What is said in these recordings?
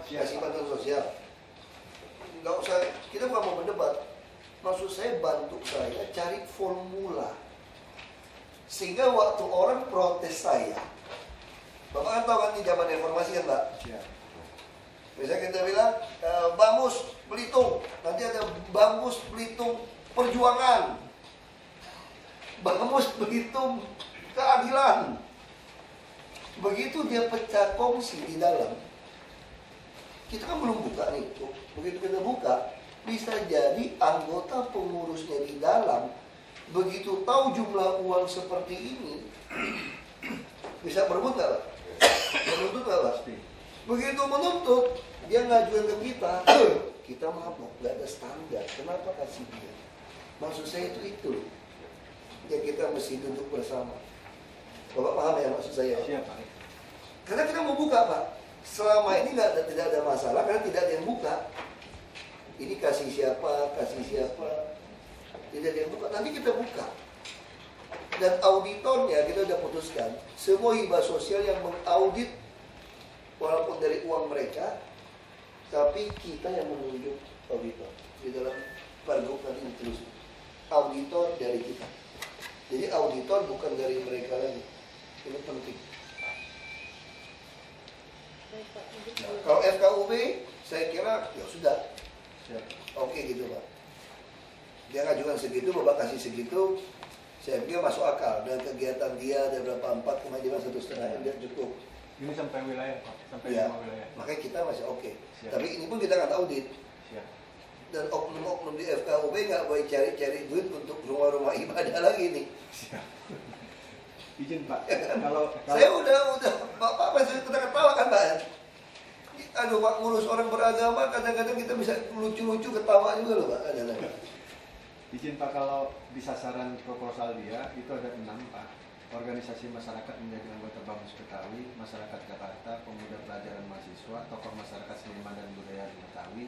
kasih bantuan sosial. Nggak usah, kita bukan mau berdebat. Maksud saya bantu saya cari formula. Sehingga waktu orang protes saya, Bapak kan tahu kan di zaman reformasi kan Pak? Ya. Misalnya kita bilang, Bamus Belitung, nanti ada Bamus Belitung Perjuangan, Bamus Belitung Keadilan. Begitu dia pecah kongsi di dalam, kita kan belum buka nih. Begitu kita buka, bisa jadi anggota pengurusnya di dalam begitu tahu jumlah uang seperti ini, bisa berebut nggak Pak? Menuntut nggak Pak? Begitu menuntut, dia ngajuin ke kita mabuk, nggak ada standar. Kenapa kasih dia? Maksud saya itu yang kita mesti duduk bersama. Bapak paham ya maksud saya? Siapa? Karena kita mau buka Pak. Selama ini tidak ada masalah karena tidak ada yang buka. Ini kasih siapa, tidak ada yang buka. Nanti kita buka. Dan auditornya kita sudah putuskan, semua hibah sosial yang mengaudit walaupun dari uang mereka, tapi kita yang menunjuk auditor. Di dalam pergub nanti terus auditor dari kita. Jadi auditor bukan dari mereka lagi. Ini penting. Nah, kalau FKUB saya kira ya sudah. Oke gitu Pak. Dia ngajukan segitu, Bapak kasih segitu, saya pikir masuk akal. Dan kegiatan dia ada berapa 4,5 1,5 dia cukup. Ini sampai wilayah Pak, sampai Ya, 5 wilayah. makanya kita masih oke. Siap. Tapi ini pun kita nggak audit. Siap. Dan oknum-oknum di FKUB nggak boleh cari-cari duit untuk rumah-rumah ibadah lagi nih. Siap. Izin Pak, Ya kan? kalau Saya udah Bapak masih ketawa kan Pak? Aduh Pak, ngurus orang beragama kadang-kadang kita bisa lucu-lucu ketawa juga loh Pak. izin Pak, kalau di sasaran proposal dia itu ada 6 Pak. Organisasi masyarakat menjadi anggota Bamus Betawi, masyarakat Jakarta, pemuda pelajaran mahasiswa, tokoh masyarakat seniman dan budaya di Betawi,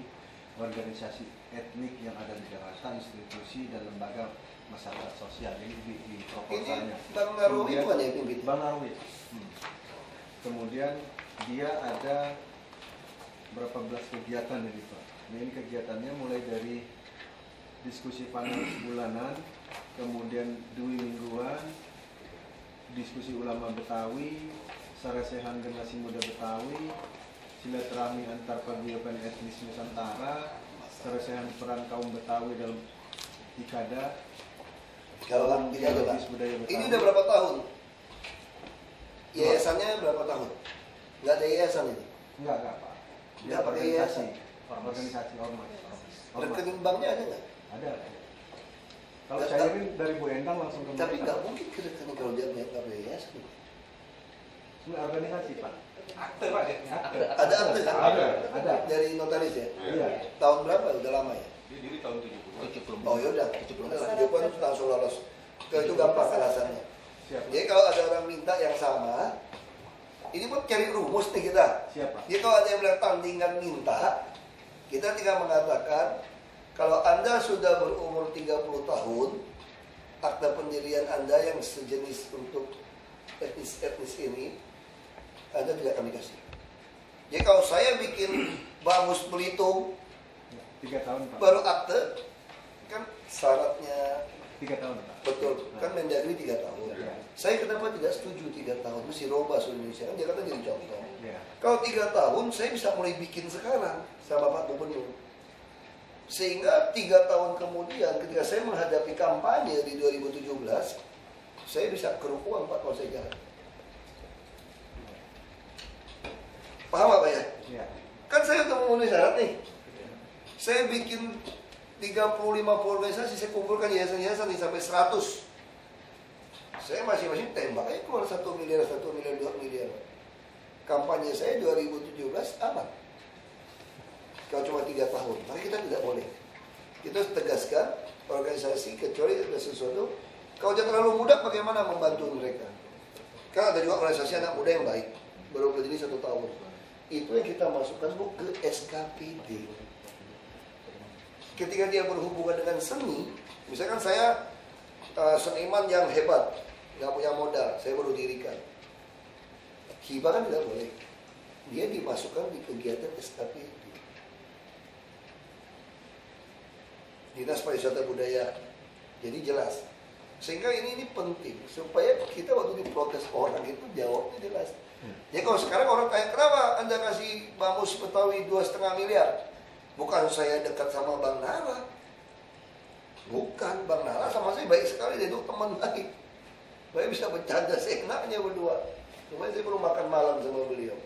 organisasi etnik yang ada di Jakarta, institusi dan lembaga masyarakat sosial. Ini di proposalnya. Ini Bang Narwi itu kan ya pimpin? Bang Narwi. Kemudian dia ada berapa belas kegiatan ini Pak. Ini kegiatannya mulai dari diskusi panel bulanan, kemudian dui mingguan, diskusi ulama Betawi, sarasehan generasi muda Betawi, silaturahmi antar paguyuban etnis Nusantara, sarasehan peran kaum Betawi dalam Ikada. Kalau ini aja Pak, ini udah berapa tahun? Yayasannya berapa tahun? Nggak ada yayasan ini? Enggak Pak. Nggak pakai yayasan? Organisasi ormas. Rekening banknya ada nggak? Ada. Kalau cairin dari Bu Endang langsung ke Tapi nggak mungkin ke rekening kalau dia nggak pakai yayasan. Ini organisasi Pak. Akte Pak ya? Akte. Ada akte kan? Ada. Dari notaris ya? Iya. Tahun berapa? Udah lama ya? Dia diri tahun 70. Oh yaudah, 70 itu langsung lolos. Itu gampang alasannya. Siap. Jadi kalau ada orang minta yang sama, ini pun cari rumus nih kita. Siapa? Jadi kalau ada yang bilang tandingan minta, kita tinggal mengatakan kalau Anda sudah berumur 30 tahun, akta pendirian Anda yang sejenis untuk etnis ini, Anda tidak kami kasih. Jadi kalau saya bikin Bamus Belitung 3 tahun Pak. baru akte, kan syaratnya 3 tahun Pak. betul, kan Mendagri 3 tahun. Ya. Saya kenapa tidak setuju 3 tahun, mesti robah seluruh Indonesia, kan Jakarta jadi contoh. Ya. Kalau 3 tahun, saya bisa mulai bikin sekarang sama Pak Gubernur. Sehingga 3 tahun kemudian, ketika saya menghadapi kampanye di 2017, saya bisa keruk uang Pak kalau saya jalan. Paham apa ya? Ya. Kan saya udah memenuhi syarat nih. Saya bikin 30-50 organisasi, saya kumpulkan yayasan-yayasan nih sampai 100. Saya masing-masing tembak aja keluar 1 miliar, 1 miliar, 2 miliar. Kampanye saya 2017 aman. Kalau cuma 3 tahun, maka kita tidak boleh. Kita harus tegaskan organisasi kecuali ada sesuatu. Kalau dia terlalu muda, bagaimana membantu mereka? Kan ada juga organisasi anak muda yang baik, baru berdiri 1 tahun. Itu yang kita masukkan ke SKPD. Ketika dia berhubungan dengan seni, misalkan saya seniman yang hebat, nggak punya modal, saya baru dirikan. Hibah kan tidak boleh. dia dimasukkan di kegiatan SKPD, Dinas Pariwisata Budaya. Jadi jelas. Sehingga ini penting supaya kita waktu diprotes orang itu jawabnya jelas. Ya kalau sekarang orang tanya, kenapa Anda kasih Bamus Betawi 2,5 miliar? Bukan saya dekat sama Bang Nara. Bukan, Bang Nara sama saya baik sekali, dia itu teman baik. Saya bisa bercanda seenaknya berdua. Cuma saya belum makan malam sama beliau.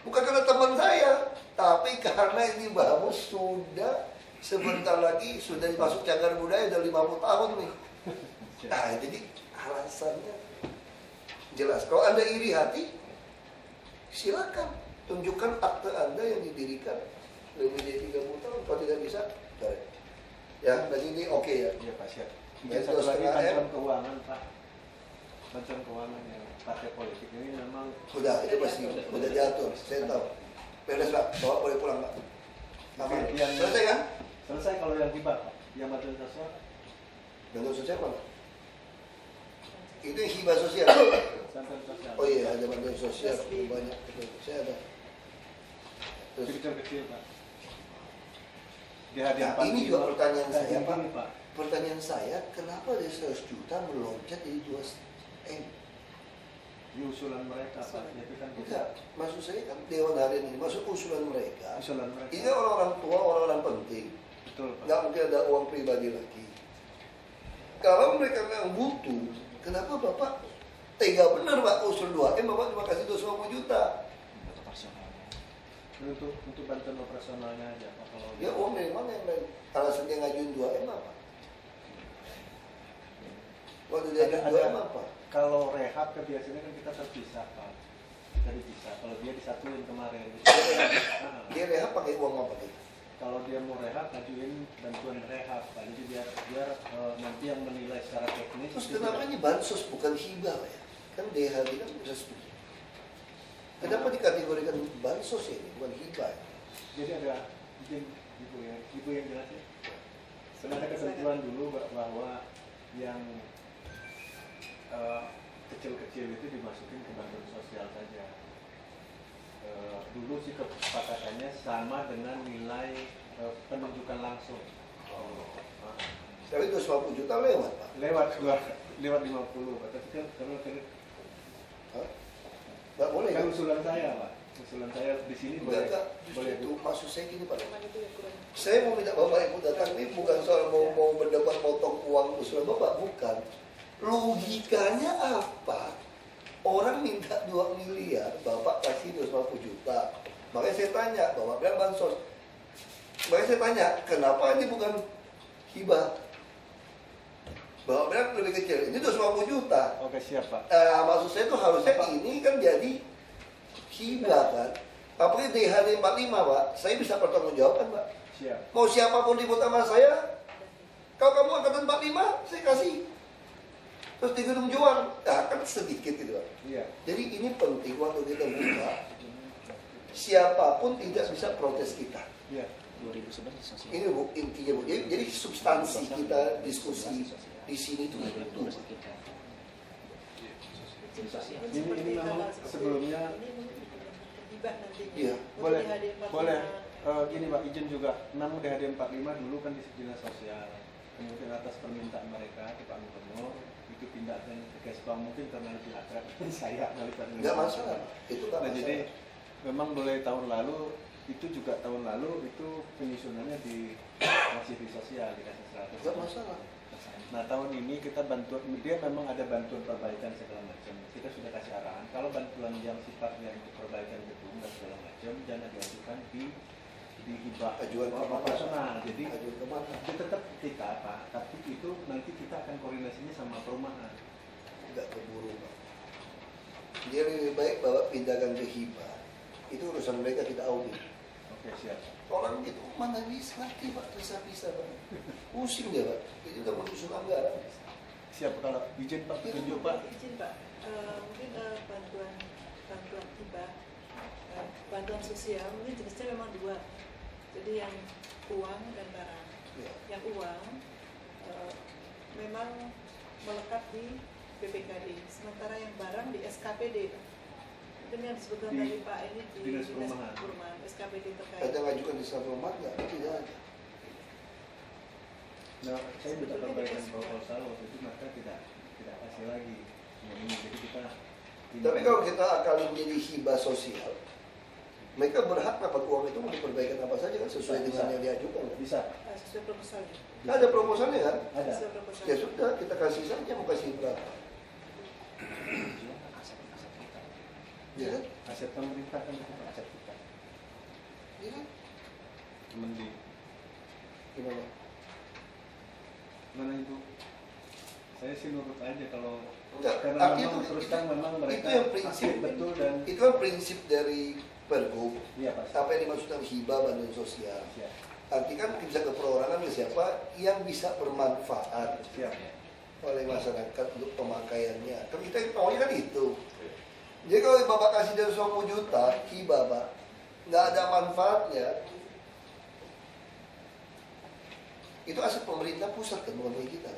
Bukan karena teman saya, tapi karena ini Bamus sudah sebentar lagi sudah masuk cagar budaya, udah 50 tahun nih. Nah, jadi alasannya jelas. Kalau Anda iri hati, silakan tunjukkan akte Anda yang didirikan lebih dari 30 tahun. Kalau tidak bisa, correct. Ya, dan ini oke ya. Iya Pak, siap. Ya, Satu lagi bantuan 2,5 M. keuangan Pak. Bantuan keuangan yang partai politik ini memang Udah, itu pasti udah diatur. Saya tahu. Beres Pak, bawa boleh pulang Pak. Aman. Yang- Selesai kan? selesai. Kalau yang hibah Pak, yang bantuan sosial Bantuan sosial mana? Itu yang hibah sosial. bantuan sosial. Oh iya, ada bantuan sosial banyak. Betul. Saya ada. Terus, Kecil-kecil Pak. Di hadiah nah, ini juga pertanyaan saya Pak. Ini, Pak. Pertanyaan saya, kenapa dari 100 juta meloncat jadi 2 M? Di usulan mereka Pak, itu kan Enggak, maksud saya kan Dewan Harian ini, maksud usulan mereka. usulan mereka. Ini orang-orang tua, orang-orang penting. Betul Pak. Nggak mungkin ada uang pribadi lagi. Kalau mereka yang butuh, kenapa Bapak tega benar Pak usul 2M, Bapak cuma kasih 250 juta? Untuk bantuan operasionalnya aja Pak. Kalau Ya uang dari mana yang lain? Alasan dia ngajuin 2M apa? Waktu dia ngajuin 2M apa? Kalau rehab kan biasanya kan kita terpisah Pak. Kita dipisah. Kalau dia disatuin kemarin. Nah, Dia rehab pakai uang apa? kalau dia mau rehab, ngajuin bantuan rehab Pak. Jadi biar nanti yang menilai secara teknis. Terus itu kenapa tidak- ini bansos bukan hibah ya? Kan DH ini kan resmi. Kenapa dikategorikan bansos ini bukan hibah? Jadi ada izin ibu yang jelasin. Karena ada ketentuan dulu bahwa yang kecil-kecil itu dimasukin ke bantuan sosial saja. Dulu sih kesepakatannya sama dengan nilai penunjukan langsung. Tapi 250 juta lewat Pak. Lewat 50 Pak. Tapi kan karena Hah? Nggak boleh kan kan? usulan saya Pak. Usulan saya di sini Enggak, boleh boleh itu maksud saya gini Pak. itu ya kurang. Saya mau minta Bapak Ibu datang ini bukan soal mau berdebat potong uang usulan Bapak, bukan. Logikanya apa? Orang minta 2 miliar, Bapak kasih 250 juta. Makanya saya tanya, Bapak bilang bansos. Makanya saya tanya, kenapa ini bukan hibah? Bapak bilang lebih kecil, ini 250 juta. Oke, siap Pak. Maksud saya itu harusnya ini kan jadi hibah kan. Apalagi DHD 45 Pak, saya bisa pertanggungjawabkan Pak. Siap. Mau siapapun ribut sama saya, kalau kamu angkatan 45, saya kasih. Terus di gedung jual, nah, kan sedikit gitu Pak. Iya. Jadi ini penting waktu kita buka, siapapun tidak bisa protes kita. Iya. 2011 sosial. Ini Bu, intinya Bu. Jadi substansi kita diskusi di sini itu itu. Ini memang sebelumnya Hibah nanti. Iya, boleh gini Pak, izin juga. Memang DHD 45 dulu kan di dinas sosial. Kemudian atas permintaan mereka ke Pak Gubernur itu pindahkan ke Kesbang, mungkin karena lebih akrab saya Nggak masalah, itu nggak Nah, masalah. jadi memang mulai tahun lalu tahun lalu itu penyusunannya masih di sosial dikasih 100. Nggak masalah. Nah, tahun ini kita bantuan, dia memang ada bantuan perbaikan segala macam. Kita sudah kasih arahan kalau bantuan yang sifatnya untuk perbaikan gedung dan segala macam jangan diajukan di hibah Ajuan ke mana? operasional. Jadi Ajuan ke mana? itu tetap kita Pak, tapi itu nanti kita akan koordinasinya sama perumahan. Nggak keburu Pak. Dia lebih baik bawa pindahkan ke hibah. Itu urusan mereka, kita audit. Oke, siap. Orang itu mana bisa ngerti Pak, bisa-bisa Pak. Pusing dia Pak. Jadi udah menyusun anggaran. Siap, kalau izin Pak, tunjuk Pak. Izin Pak, mungkin bantuan hibah, bantuan sosial mungkin jenisnya memang 2. Jadi yang uang dan barang. Ya. Yang uang memang melekat di BPKD, sementara yang barang di SKPD. mungkin yang disebutkan Di tadi Pak ini di Dinas Perumahan. Perumahan SKPD terkait. Ada ngajukan di Safromat nggak? Tidak ada. Nah, saya minta perbaikan proposal waktu itu maka tidak kasih lagi. Nah, ini jadi kita. Tapi kalau kita akan menjadi hibah sosial, mereka berhak dapat uang itu untuk perbaikan apa saja kan sesuai dengan yang diajukan kan? Bisa. Sesuai proposalnya. Ada proposalnya kan? Ada. Sesuai proposalnya. Ya sudah, kita kasih saja mau kasih berapa. Ya kan? Aset pemerintah kan itu aset kita. Ya kan? Mending. Gimana? Mana itu? Saya sih nurut aja kalau Enggak, karena artinya memang itu- terus terang memang mereka itu yang prinsip aktif betul dan itu kan prinsip dari Pergub. iya Pak. Apa yang dimaksud dengan hibah bantuan sosial? Siap. Arti kan bisa ke perorangan ke siapa yang bisa bermanfaat Siap. oleh masyarakat untuk pemakaiannya. Kan kita maunya kan itu. Jadi kalau Bapak kasih dari 20 juta hibah Pak, nggak ada manfaatnya. Itu aset pemerintah pusat kan, bukan milik kita.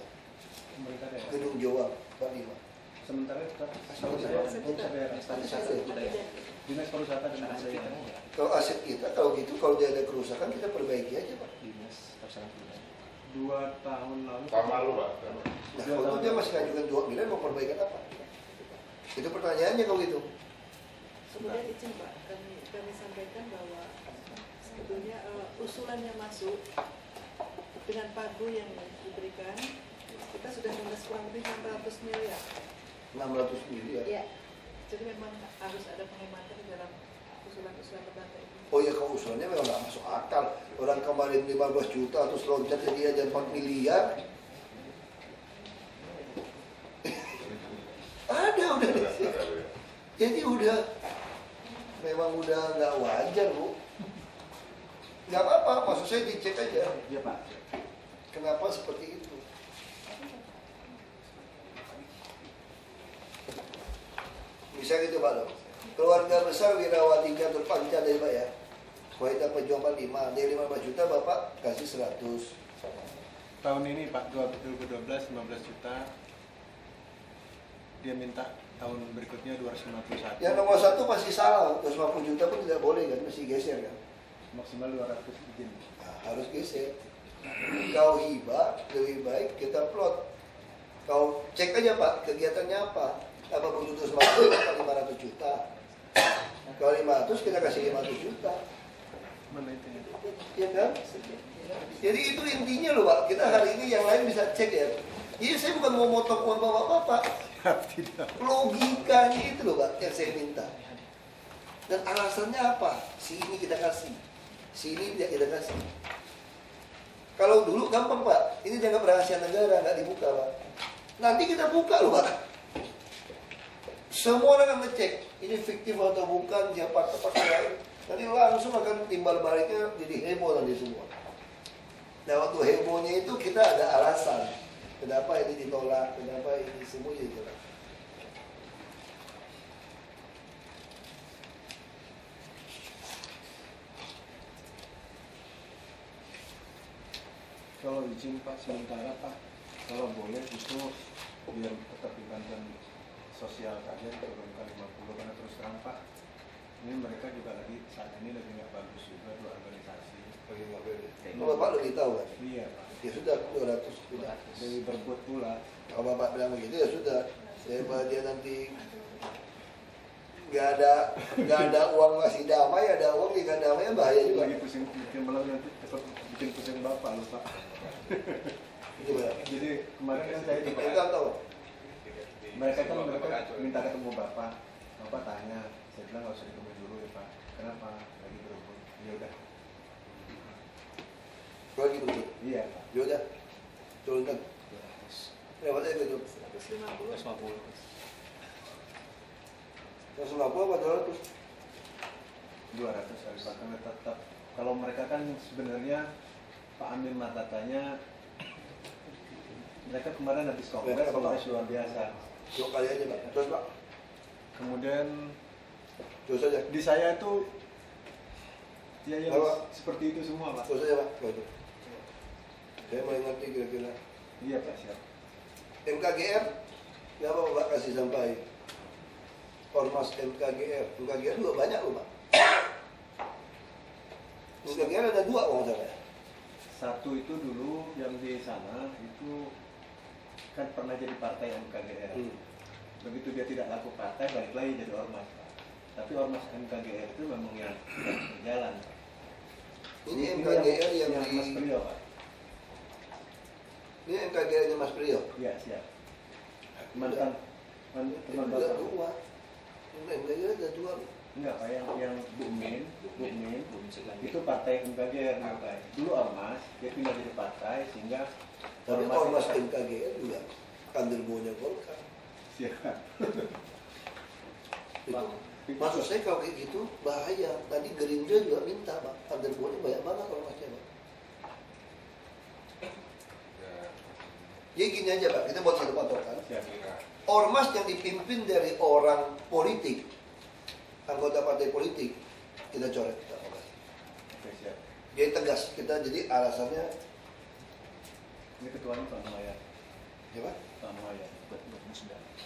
Pemerintah daerah. Gedung Joang 45. Sementara kita tahu Aset saya aset nggak usah kita. daerah. Tidak. Dinas pariwisata dan kebudayaan. Kalau aset kita, kalau gitu, kalau dia ada kerusakan kita perbaiki aja Pak. Dinas Persatuan Kebudayaan. 2 tahun lalu. Sama lu Pak. Nah kalau dia masih ngajukan 2 miliar mau perbaikan apa? Itu pertanyaannya kalau gitu. Kemudian izin Pak, kami sampaikan bahwa sebetulnya usulan yang masuk dengan pagu yang diberikan kita sudah mengas kurang lebih 600 miliar. 600 miliar. Ya. Jadi memang harus ada penghematan di dalam usulan-usulan lembaga ini. Oh ya kalau usulannya memang nggak masuk akal. Orang kemarin 15 juta terus loncat ke dia jadi 4 miliar. Ada udah. Jadi udah memang udah nggak wajar Bu. Nggak apa-apa, maksud saya dicek aja. Iya Pak. Kenapa seperti itu? Bisa gitu Pak loh. Keluarga besar Wirawati Gatot Panca dari Pak ya. Kualitas pejuang 45, dari 15 juta Bapak kasih 100. Tahun ini Pak 2012 15 juta. Dia minta tahun berikutnya 251. Yang nomor 1 pasti salah, 250 juta pun tidak boleh kan, mesti geser kan. Maksimal 200 izin. Nah, harus geser. Kau hibah, lebih baik kita plot. Kau cek aja Pak, kegiatannya apa? Apa butuh 250 atau 500 juta? Kalau 500 kita kasih 500 juta. Mana itu ya? Ya kan? Jadi itu intinya loh Pak, kita hari ini yang lain bisa cek ya. Jadi saya bukan mau motong uang Bapak-Bapak. Tidak. Logikanya itu loh Pak yang saya minta. Dan alasannya apa? Si ini kita kasih, si ini tidak kita kasih. Kalau dulu gampang Pak, ini dianggap rahasia negara, nggak dibuka Pak. Nanti kita buka loh Pak. Semua orang akan ngecek, ini fiktif atau bukan, siapa tepat lain. Nanti langsung akan timbal baliknya jadi heboh nanti semua. Nah waktu hebohnya itu kita ada alasan. Kenapa ini ditolak, kenapa ini semua ditolak. Kalau izin Pak sementara Pak, kalau boleh itu biar tetap di bantuan sosial kalian turunkan 50 karena terus terang Pak, ini mereka juga lagi saat ini lagi nggak bagus juga dua organisasi. Kalau Bapak lebih tahu kan? Iya Pak. Ya sudah 200 sudah. Dari berbuat pula. Kalau Bapak bilang begitu ya sudah. Daripada dia nanti nggak ada uang masih damai, ada uang nggak damai bahaya juga. Lagi pusing bikin malam nanti tetap bikin pusing Bapak lupa. Gitu ya. Jadi kemarin kan saya juga Kita tahu. mereka minta ketemu Bapak. Bapak tanya, saya bilang nggak usah ketemu dulu ya Pak. Kenapa? Lagi berebut. Ya udah. Kalau gitu begitu. Iya Pak. Ya udah. Turunkan. Lewat aja gitu. 150. 150. 150 apa 200? 200 kali Pak, karena tetap kalau mereka kan sebenarnya Pak Amin Matatanya mereka kemarin habis kongres luar biasa. 2 kali aja Pak. Terus Pak. Kemudian Terus aja. di saya itu ya yang Bapak. seperti itu semua Pak. Terus aja Pak. Gitu. Saya mau ngerti kira-kira. Iya Pak siap. MKGR, kenapa Bapak kasih sampai? Ormas MKGR. MKGR juga banyak loh Pak. MKGR ada 2 kalau nggak salah. Satu itu dulu yang di sana itu kan pernah jadi partai MKGR. Begitu dia tidak laku partai, balik lagi jadi ormas, Pak. Tapi ormas MKGR itu memang yang berjalan. Ini MKGR yang Mas di Priyo, Pak. Ini MKGR-nya Mas Priyo. Iya, siap. Mantan teman Ada Bapak. 2. MKGR ada 2. Enggak, Pak, yang Bu Min itu Itu partai MKGR dulu, Pak. Dulu ormas, dia pindah jadi partai sehingga Tapi ormas MKGR juga kandelbonya Golkar. siap. Itu maksud saya kalau kayak gitu bahaya. Tadi Gerindra juga minta Pak, kandelbonya banyak banget ormasnya Pak. Jadi gini aja Pak, kita buat satu patokan. Siap. Ormas yang dipimpin dari orang politik, anggota partai politik, kita coret. Kita coret. Oke, siap. Jadi tegas kita, jadi alasannya Ini ketuanya Pak Muhammad. apa? Pak Muhammad.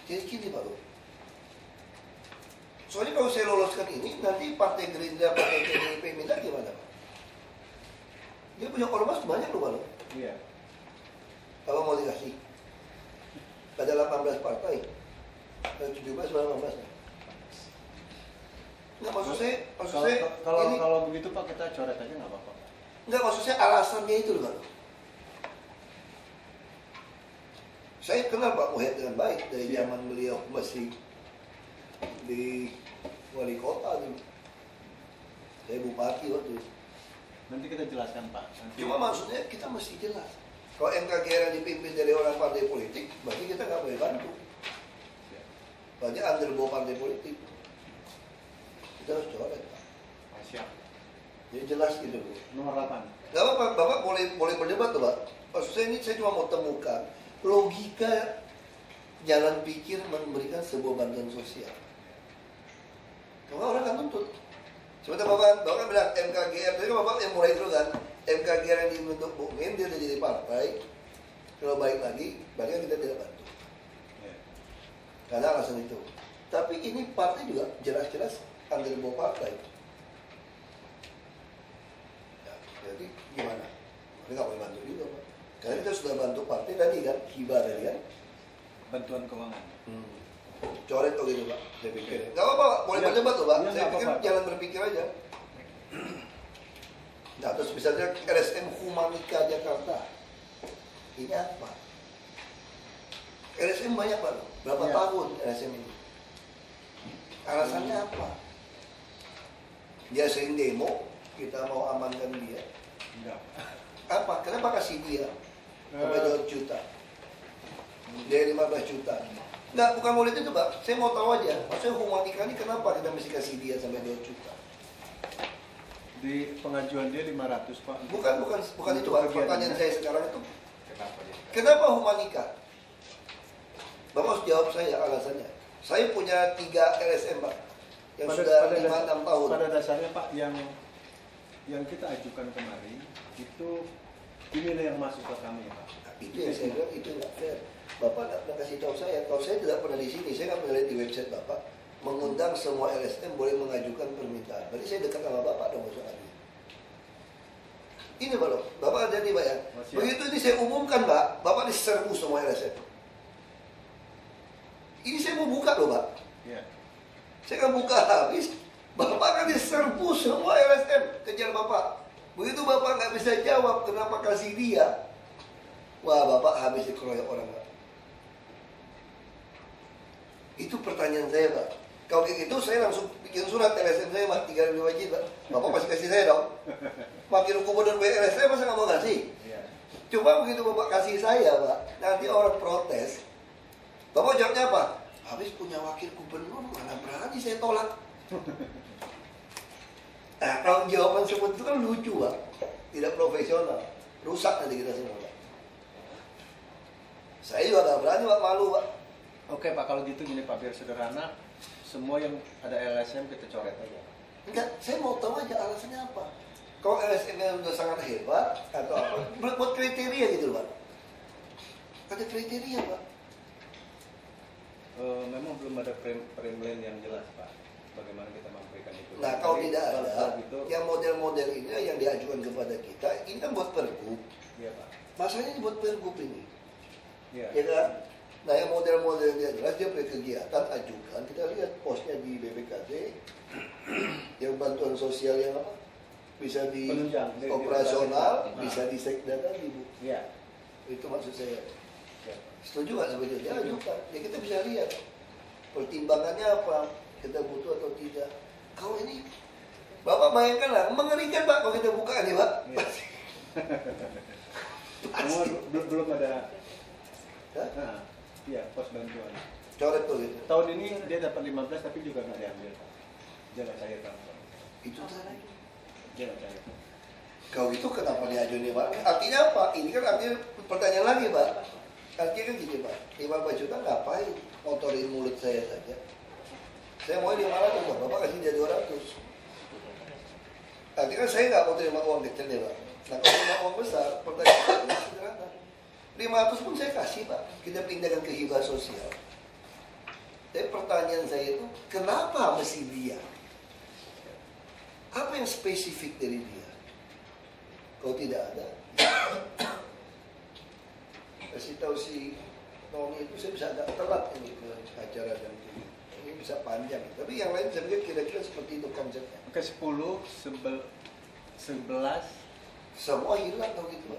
Jadi gini Pak. Soalnya kalau saya loloskan ini, nanti partai Gerindra, partai PDIP minta gimana Pak? Dia punya ormas banyak loh Pak. Iya. Kalau mau dikasih. Ada 18 partai. Ada 17, 18. Nggak maksud saya ini, Kalau begitu Pak, kita coret aja nggak apa-apa. nggak maksud saya alasannya itu loh Pak. Saya kenal Pak Muhyad dengan baik dari zaman beliau masih di wali kota dulu. Saya bupati waktu itu. Nanti kita jelaskan Pak. Cuma maksudnya kita mesti jelas. Kalau MKGR yang dipimpin dari orang partai politik, berarti kita nggak boleh bantu. Berarti undergo partai politik. Kita harus coret Pak. Siap. Jadi jelas gitu Bu. Nomor 8. Gak apa-apa, Bapak boleh berdebat tuh Pak. Maksud saya ini saya cuma mau temukan logika jalan pikir memberikan sebuah bantuan sosial. Maka orang kan tuntut. Seperti Bapak kan bilang MKGR, tadi kan Bapak yang mulai dulu kan, MKGR yang dibentuk Bu Min, dia udah jadi partai. Kalau balik lagi, berarti kita tidak bantu. Karena alasan itu. Tapi ini partai juga jelas-jelas undergo partai. Ya, jadi gimana? Kita nggak boleh bantu juga Pak. Karena kita sudah bantu partai tadi kan, hibah tadi kan. Bantuan keuangan. Coret tuh gitu Pak, saya pikir. Gak apa-apa Pak, boleh berdebat tuh Pak. Ya, Saya pikir apa-apa. jalan berpikir aja. Nah terus misalnya LSM Humanika Jakarta. Ini apa? LSM banyak Pak, berapa Ya. tahun LSM ini? Alasannya apa? Dia sering demo, kita mau amankan dia. Enggak. Apa? Kenapa kasih dia? Sampai 2 juta. Dia 15 juta. Enggak, bukan murid itu Pak. Saya mau tahu aja. Maksudnya Humanika ini kenapa kita mesti kasih dia sampai 2 juta? Di pengajuan dia 500 Pak. Bukan itu Pak. Pertanyaan saya sekarang itu, Kenapa dia? kenapa Humanika? Bapak harus jawab saya alasannya. Saya punya 3 LSM Pak. Yang sudah 5-6 tahun. Pada dasarnya Pak, yang kita ajukan kemarin itu inilah yang masuk ke kami Pak. Nah, itu yang saya bilang itu nggak fair. Bapak nggak pernah kasih tahu saya. Kalau saya tidak pernah di sini, saya nggak pernah lihat di website Bapak mengundang semua LSM boleh mengajukan permintaan. Berarti saya dekat sama Bapak dong soal ini. Ini Bapak ada di Pak ya. Begitu ini saya umumkan Pak, Bapak diserbu semua LSM. Ini saya mau buka loh Pak. Iya. Saya kan buka habis, Bapak akan diserbu semua LSM kejar Bapak. Begitu Bapak nggak bisa jawab kenapa kasih dia, wah Bapak habis dikeroyok orang Pak. Itu pertanyaan saya Pak. Kalau kayak gitu saya langsung bikin surat LSM saya Pak, 3 wajib Pak. Bapak pasti kasih saya dong. Makin gubernur LSM masa nggak mau kasih? Iya. Cuma begitu Bapak kasih saya Pak, nanti orang protes. Bapak jawabnya apa? Habis punya wakil gubernur, mana berani saya tolak. Nah, kalau jawaban seperti itu kan lucu Pak. Tidak profesional. Rusak nanti kita semua Pak. Saya juga nggak berani Pak, malu Pak. Oke Pak, kalau gitu gini Pak, biar sederhana, semua yang ada LSM kita coret aja. Enggak, saya mau tahu aja alasannya apa. Kalau LSM-nya sudah sangat hebat atau apa, buat kriteria gitu Pak. Ada kriteria Pak. Memang belum ada timeline yang jelas, Pak. Bagaimana kita memberikan itu? Nah, kalau Jadi, tidak ada, kalau gitu, yang model-model ini yang diajukan kepada kita, ini kan buat pergub. iya Pak. Masalahnya ini buat pergub ini. Iya. Ya kan? Nah, yang model-model dia jelas, dia punya kegiatan, ajukan. Kita lihat posnya di BPKD, yang bantuan sosial yang apa? Bisa di Penunjang, di operasional, BPKD. bisa di sekda tadi, Bu. Iya. Itu maksud saya. Iya. Setuju nggak sebetulnya? Dia ajukan. Ya kita bisa lihat pertimbangannya apa, kita butuh atau tidak. Kalau ini, Bapak bayangkanlah, mengerikan Pak kalau kita buka nih Pak. Iya. Semua belum ada. Hah? Nah, iya, pos bantuan. Coret tuh gitu. Tahun ini dia dapat 15 tapi juga nggak diambil, Pak. Dia nggak cairkan, Pak. Itu tadi. Dia nggak cairkan. Kalau itu kenapa diajuin Pak? Artinya apa? Ini kan artinya pertanyaan lagi Pak. Artinya kan gini Pak, 15 juta ngapain motorin mulut saya saja? Saya mau 500 Pak, Bapak kasih dia 200. Artinya kan saya nggak mau terima uang kecil nih Pak. Nah kalau terima uang besar, pertanyaannya sederhana. 500 pun saya kasih Pak, kita pindahkan ke hibah sosial. Tapi pertanyaan saya itu, kenapa mesti dia? Apa yang spesifik dari dia? Kalau tidak ada, kasih tahu si Tony itu saya bisa agak telat ini ke acara dan ini bisa panjang. Tapi yang lain saya pikir kira-kira seperti itu konsepnya. Oke, 10, 11. Semua hilang kalau gitu.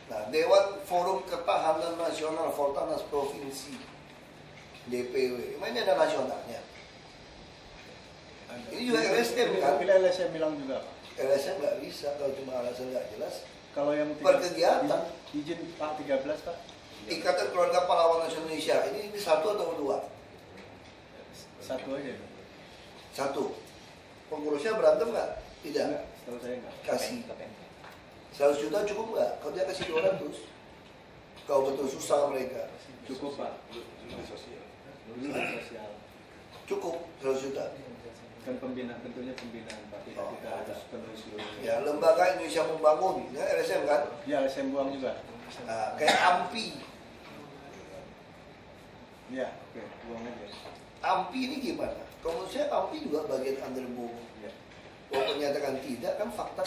Nah, Dewan Forum Ketahanan Nasional Fortanas Provinsi DPW, ini ada nasionalnya. Ini juga LSM kan? Bila LSM bilang juga, Pak. LSM nggak bisa kalau cuma alasan nggak jelas. Kalau yang Berkegiatan. izin Pak 13, Pak. Ikatan Keluarga Pahlawan Nasional Indonesia ini satu atau dua? Satu aja. Satu. Pengurusnya berantem nggak? Tidak. Enggak, setahu saya enggak. Kasih 100 juta cukup nggak? Kalau dia kasih 200, kalau betul susah mereka, Cukup, Pak. Dulu sosial. Dulu sosial. cukup 100 juta. Kan pembinaan, tentunya pembinaan, Pak. Tidak Oh, kita harus penuhi seluruhnya. Ya, Lembaga Indonesia Membangun, ya LSM kan? Ya, LSM buang juga. Nah, kayak AMPI. Ya, oke, buang aja. AMPI ini gimana? Kalau menurut saya AMPI juga bagian underbook. Ya. Kalau menyatakan tidak kan fakta.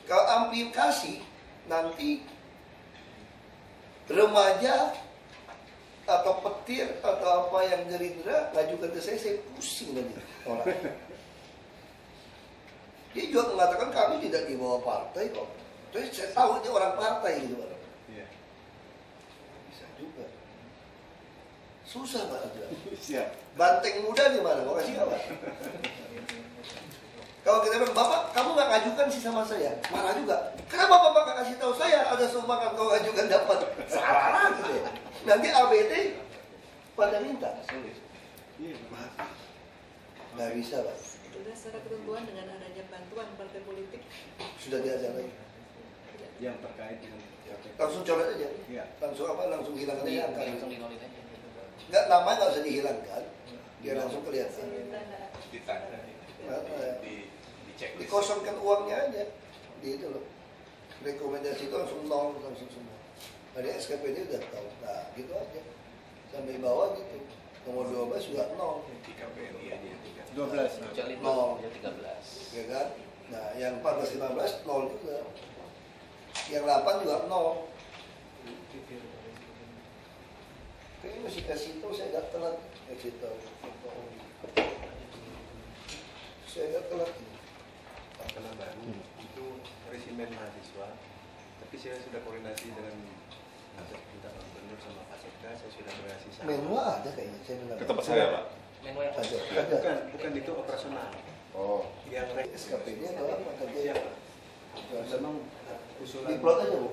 Kalau AMPI kasih, nanti remaja atau petir atau apa yang Gerindra ngajukan ke saya pusing nanti orang. Dia juga mengatakan kami tidak di bawah partai kok. Terus saya tahu dia orang partai gitu Pak. Iya. Bisa juga. Susah Pak. Siap. Banteng muda gimana? Mau kasih apa? Kalau kita bilang, Bapak, kamu nggak ngajukan sih sama saya, marah juga. Kenapa Bapak nggak kasih tahu saya ada sumbangan kau ngajukan dapat? Salah gitu ya. Nanti ABT pada minta. Iya. Nggak bisa Pak. Sudah secara ketentuan dengan adanya bantuan partai politik. Sudah diajar lagi. Yang terkait dengan Langsung coret aja. Iya. Langsung apa? Langsung hilangkan aja. langsung dinolin aja. Nggak, namanya nggak usah dihilangkan. Dia langsung kelihatan. Ditanda. Dicek. Dikosongkan uangnya aja. Di itu loh. Rekomendasi itu langsung nol, langsung semua. Dari SKPD udah tahu. Nah, gitu aja. Sampai bawah gitu. Nomor 12 juga nol. Di KPNI aja. 12. Kecuali Nol. ya 13. Ya kan? Nah, yang 14-15 nol juga. Yang 8 juga nol. Kayaknya masih kasih tahu saya agak telat kasih tahu. Saya agak telat. Karena baru itu resimen mahasiswa, tapi saya sudah koordinasi dengan minta Pak Gubernur sama Pak Sekda, saya sudah berhasil sama. Menua ada kayaknya saya dengar. Ke tempat saya Pak. Menua yang Ada. Bukan itu operasional. Oh. Yang SKPD atau apa? Iya, Pak. Memang usulan. Diplot aja Bu.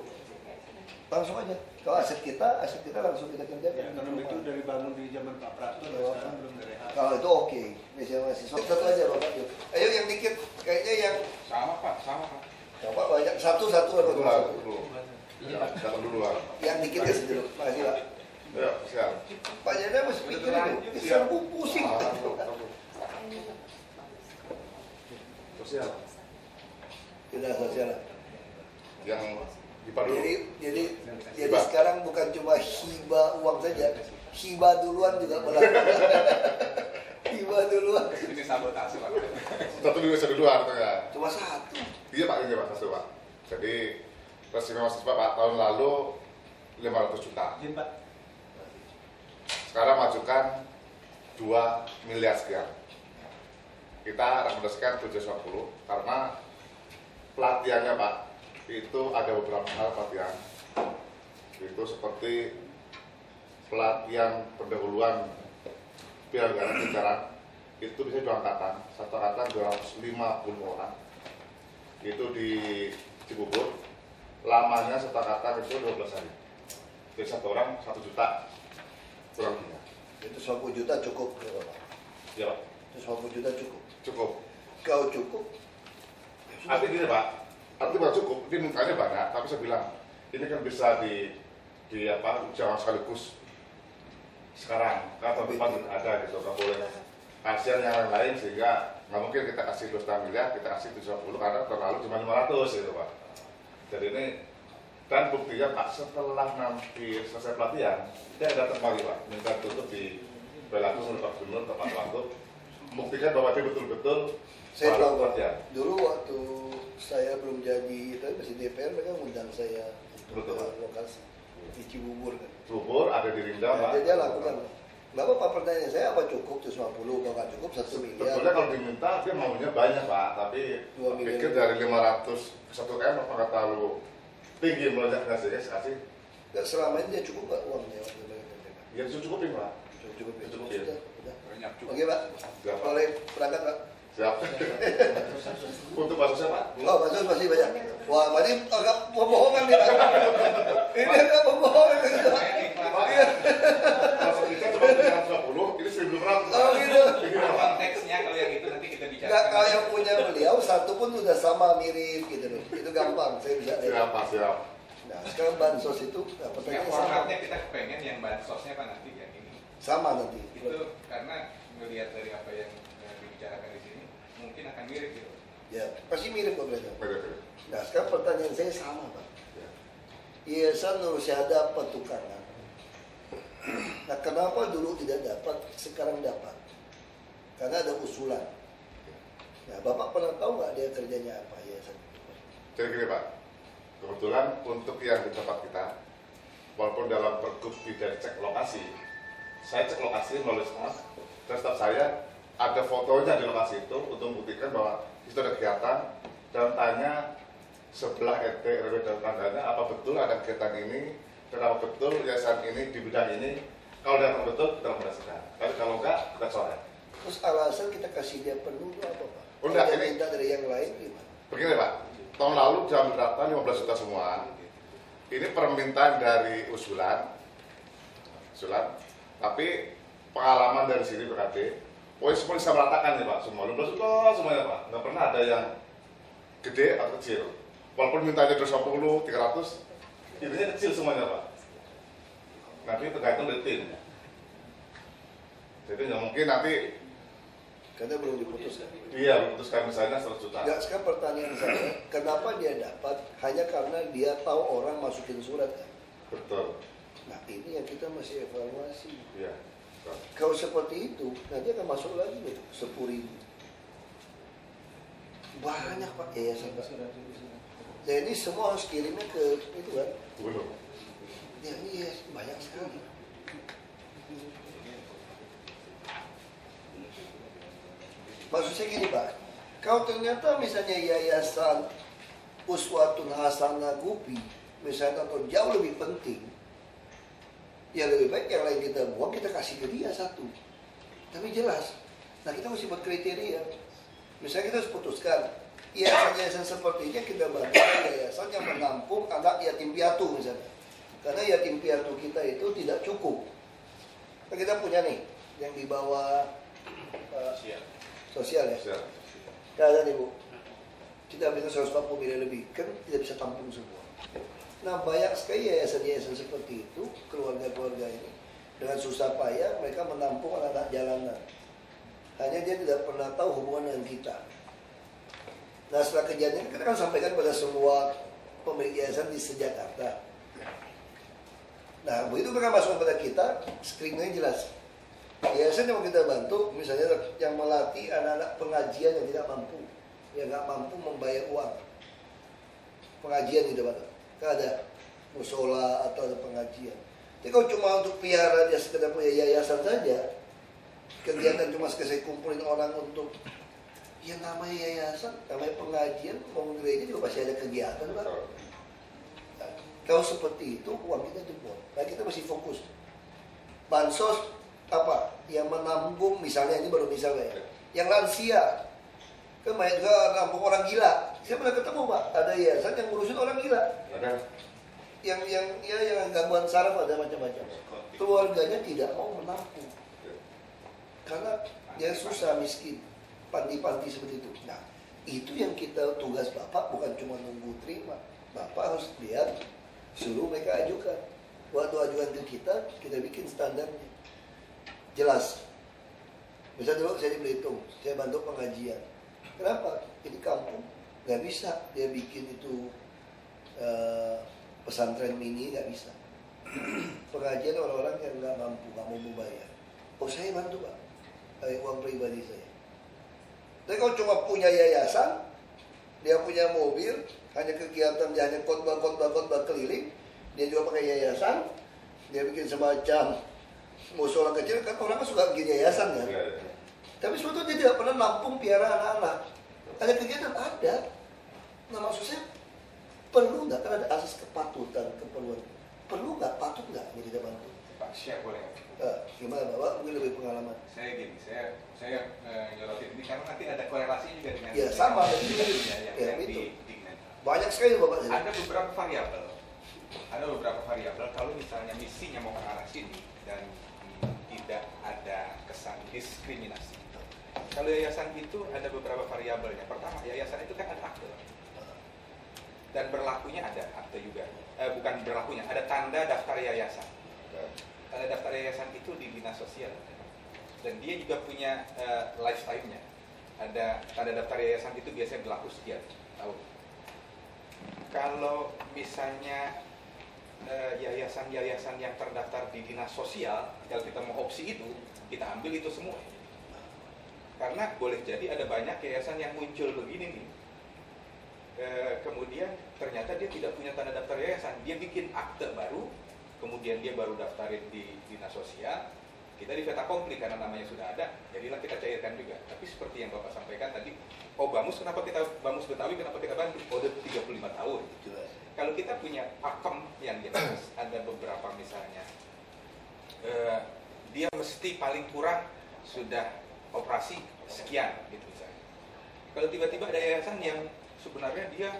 Langsung aja. Kalau aset kita langsung kita Ya, kerjakan. karena itu dari bangun di zaman Pak Prato, Oh. sekarang belum dari hal. Kalau itu oke. Biasanya masih satu aja Bapak. Ayo yang dikit. Kayaknya yang Sama Pak, sama Pak. coba banyak satu-satu atau Dulu dua. lah, dulu. Jangan dulu lah. Yang dikit kasih dulu. Makasih Pak. Ya, siap. Pak Janda masih pikir itu. Serbu pusing. Sosial. Tidak sosial. Yang Dipa dulu. Jadi sekarang hibah uang saja, hibah duluan juga berlaku. Hibah duluan. Ini sabotase Pak. Satu dua tuh ya. Cuma satu. Iya Pak, ini Pak, satu Pak. Jadi resmi mahasiswa Pak tahun lalu 500 juta. Sekarang majukan 2 miliar sekian. Kita rekomendasikan 750 karena pelatihannya Pak itu ada beberapa hal pelatihan. Itu seperti pelatihan pendahuluan piala negara itu bisa 2 angkatan, satu angkatan 250 orang. Itu di Cibubur, lamanya satu angkatan itu 12 hari. Jadi satu orang 1 juta kurang lebihnya. Itu 50 juta cukup ya Pak? Iya Pak. Itu 50 juta cukup? Cukup. Kau cukup? Artinya gini Pak, artinya bukan cukup, ini mintanya banyak, tapi saya bilang ini kan bisa di jangan sekaligus sekarang, kan tahun depan ada gitu, nggak boleh kasihan yang lain sehingga nggak mungkin kita kasih 2,5 miliar, kita kasih 750 karena tahun lalu cuma 500 gitu Pak. Jadi ini dan buktinya Pak setelah nanti selesai pelatihan dia datang lagi Pak, minta tutup di berlaku oleh Pak Gubernur tepat waktu, buktikan bahwa dia betul-betul Saya tahu Pak, pelatihan. dulu waktu saya belum jadi, tapi masih DPR mereka ngundang saya Betul. ke lokasi di Cibubur kan. Cibubur ada di Rinda Pak. Jadi dia lakukan. Bapak Pak pertanyaan saya apa cukup 150, kalau nggak cukup 1 miliar. Sebetulnya kalau diminta dia maunya banyak Pak, tapi 2 miliar. pikir dari 500 ke 1 M apa nggak terlalu tinggi melonjaknya sih, kasih. Nggak selama ini dia cukup nggak uangnya? Ya cukupin Pak. Cukup ya. Cukup, Sudah, ya. sudah. Banyak Oke Pak, Siap, Pak. boleh berangkat Pak. Siap. Untuk basusnya Pak. Oh, Mas masih banyak. Wah, berarti agak pembohongan nih Pak. Ini agak pembohongan. Iya. Kalau kita cuma 350, ini 1.200. Oh gitu. Konteksnya kalau yang itu nanti kita bicara. Nggak, kalau yang punya beliau satu pun udah sama mirip gitu loh. Itu gampang, saya bisa lihat. Siap Pak, siap. Nah, sekarang bansos itu Ya, pertanyaan formatnya kita kepengen yang bansosnya Pak nanti yang ini. sama nanti. Itu karena melihat dari apa yang dibicarakan di sini mungkin akan mirip gitu. Ya, pasti mirip kok berarti. Betul. Nah, sekarang pertanyaan saya sama Pak. Ya. Yayasan Nur Syahada Petukangan. Nah, kenapa dulu tidak dapat, sekarang dapat? Karena ada usulan. Nah, Bapak pernah tahu nggak dia kerjanya apa yayasan? Jadi gini Pak, kebetulan untuk yang di tempat kita, walaupun dalam pergub tidak cek lokasi, saya cek lokasi melalui smart, dan setiap saya ada fotonya di lokasi itu untuk membuktikan bahwa itu ada kegiatan dan tanya sebelah RT RW dan tangganya apa betul ada kegiatan ini dan apa betul yayasan ini di bidang ini. Kalau datang betul kita rekomendasikan, tapi kalau enggak kita coret. Terus alasan kita kasih dia penuh itu apa Pak? Oh, enggak, Kalau dia ini- minta dari yang lain gimana? Begini Pak, tahun lalu jam berapa 15 juta semua. Ini permintaan dari usulan, tapi pengalaman dari sini BKD, pokoknya semua bisa meratakan nih Pak, semua 15 juta semuanya Pak, nggak pernah ada yang gede atau kecil. Walaupun mintanya 250, 300, intinya kecil semuanya Pak. Nanti tergantung dari tim. Jadi nggak mungkin nanti Karena belum diputuskan. dia memutuskan misalnya 100 juta. Enggak, sekarang pertanyaan saya, kenapa dia dapat hanya karena dia tahu orang masukin surat kan? Betul, Nah, ini yang kita masih evaluasi. iya. Kalau seperti itu, nanti akan masuk lagi loh, 10.000. Banyak Pak yayasan Pak. Jadi semua harus kirimnya ke itu kan? Belum. Ya iya, banyak sekali. Maksud saya gini Pak, kalau ternyata misalnya yayasan Uswatun Hasanah Gupi, misalnya atau jauh lebih penting, ya lebih baik yang lain kita buang, kita kasih ke dia satu. Tapi jelas, nah kita mesti buat kriteria. Misalnya kita harus putuskan, yayasan-yayasan seperti ini kita bantu yayasan yang menampung anak yatim piatu misalnya. Karena yatim piatu kita itu tidak cukup. Nah, kita punya nih, yang di bawah sosial ya. Siap. Keadaan Ibu, kita minta 140 miliar lebih, kan tidak bisa tampung semua. Nah banyak sekali yayasan-yayasan seperti itu, keluarga-keluarga ini, dengan susah payah mereka menampung anak-anak jalanan. Hanya dia tidak pernah tahu hubungan dengan kita. Nah setelah kejadian kita kan sampaikan pada semua pemilik yayasan di Jakarta. Nah, begitu mereka masuk kepada kita, screeningnya jelas. Yayasan yang mau kita bantu, misalnya yang melatih anak-anak pengajian yang tidak mampu, yang nggak mampu membayar uang. Pengajian gitu Pak, kan ada musola atau ada pengajian. Tapi kalau cuma untuk piara dia sekedar punya yayasan saja, kegiatan cuma sekedar kumpulin orang untuk ya namanya yayasan, namanya pengajian, mau gereja juga pasti ada kegiatan Pak. Nah, kalau seperti itu uang kita jebol. Nah kita masih fokus. Bansos apa? Yang menambung misalnya ini baru misalnya, yang lansia, kan banyak juga nampung orang gila. Saya pernah ketemu Pak, ada yayasan yang ngurusin orang gila. Ada. Yang gangguan saraf ada macam-macam. Keluarganya tidak mau menampung karena dia susah, miskin, panti-panti seperti itu. Nah, itu yang kita tugas Bapak, bukan cuma nunggu terima. Bapak harus lihat, suruh mereka ajukan. Waktu ajukan ke kita bikin standarnya jelas. Misalnya dulu saya di Belitung, saya bantu pengajian. Kenapa? Ini kampung nggak bisa dia bikin itu pesantren mini, nggak bisa. Pengajian orang-orang yang nggak mampu, nggak mau membayar. Oh saya bantu Pak, dari uang pribadi saya. Tapi kalau cuma punya yayasan, dia punya mobil, hanya kegiatan dia hanya khotbah keliling, dia juga pakai yayasan, dia bikin semacam musola kecil, kan orang kan suka bikin yayasan kan. Tapi sebetulnya dia tidak pernah nampung piara anak-anak. Ada kegiatan ada. Nah maksudnya perlu nggak? Kan ada asas kepatutan, keperluan. Perlu nggak? Patut nggak ini kita bantu? Pak Syekh boleh nggak? Gimana Bapak? Mungkin lebih pengalaman. Saya gini, saya nyorotin ini karena nanti ada korelasi juga dengan Ya sama. ya, Ya, yang itu. di Banyak sekali Bapak. ada beberapa variabel. Ada beberapa variabel kalau misalnya misinya mau ke arah sini dan tidak ada kesan diskriminasi. Kalau yayasan itu ada beberapa variabelnya. Pertama, yayasan itu kan ada akte. Dan berlakunya ada akte juga. Bukan berlakunya, ada tanda daftar yayasan. Tanda daftar yayasan itu di dinas sosial. Dan dia juga punya lifetime-nya. Ada tanda daftar yayasan itu biasanya berlaku sekian tahun. Kalau misalnya yayasan-yayasan yang terdaftar di dinas sosial, kalau kita mau opsi itu, kita ambil itu semua. Karena boleh jadi ada banyak yayasan yang muncul begini nih. Kemudian ternyata dia tidak punya tanda daftar yayasan, dia bikin akte baru, kemudian dia baru daftarin di dinas sosial, kita di fait accompli karena namanya sudah ada, jadilah kita cairkan juga. Tapi seperti yang Bapak sampaikan tadi, Bamus kenapa kita, Bamus Betawi kenapa kita bantu? Udah 35 tahun. Kalau kita punya pakem yang jelas, ada beberapa misalnya, dia mesti paling kurang sudah operasi sekian gitu misalnya. Kalau tiba-tiba ada yayasan yang sebenarnya dia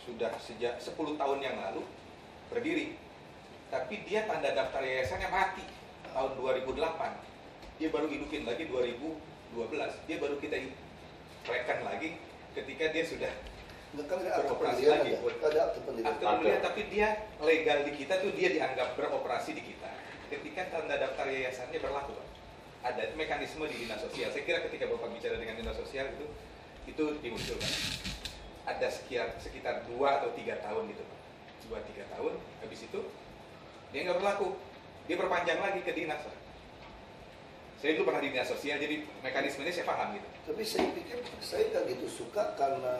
sudah sejak 10 tahun yang lalu berdiri, tapi dia tanda daftar yayasannya mati tahun 2008, dia baru hidupin lagi 2012, dia baru kita rekan lagi ketika dia sudah beroperasi lagi. Ada akte, tapi dia legal di kita tuh dia dianggap beroperasi di kita ketika tanda daftar yayasannya berlaku. Ada mekanisme di dinas sosial. Saya kira ketika Bapak bicara dengan dinas sosial itu dimunculkan. Ada sekitar 2 atau 3 tahun gitu, 2-3 tahun. Habis itu dia nggak berlaku. Dia perpanjang lagi ke dinas. Saya dulu pernah di dinas sosial, jadi mekanisme ini saya paham gitu. Tapi saya pikir saya nggak gitu suka karena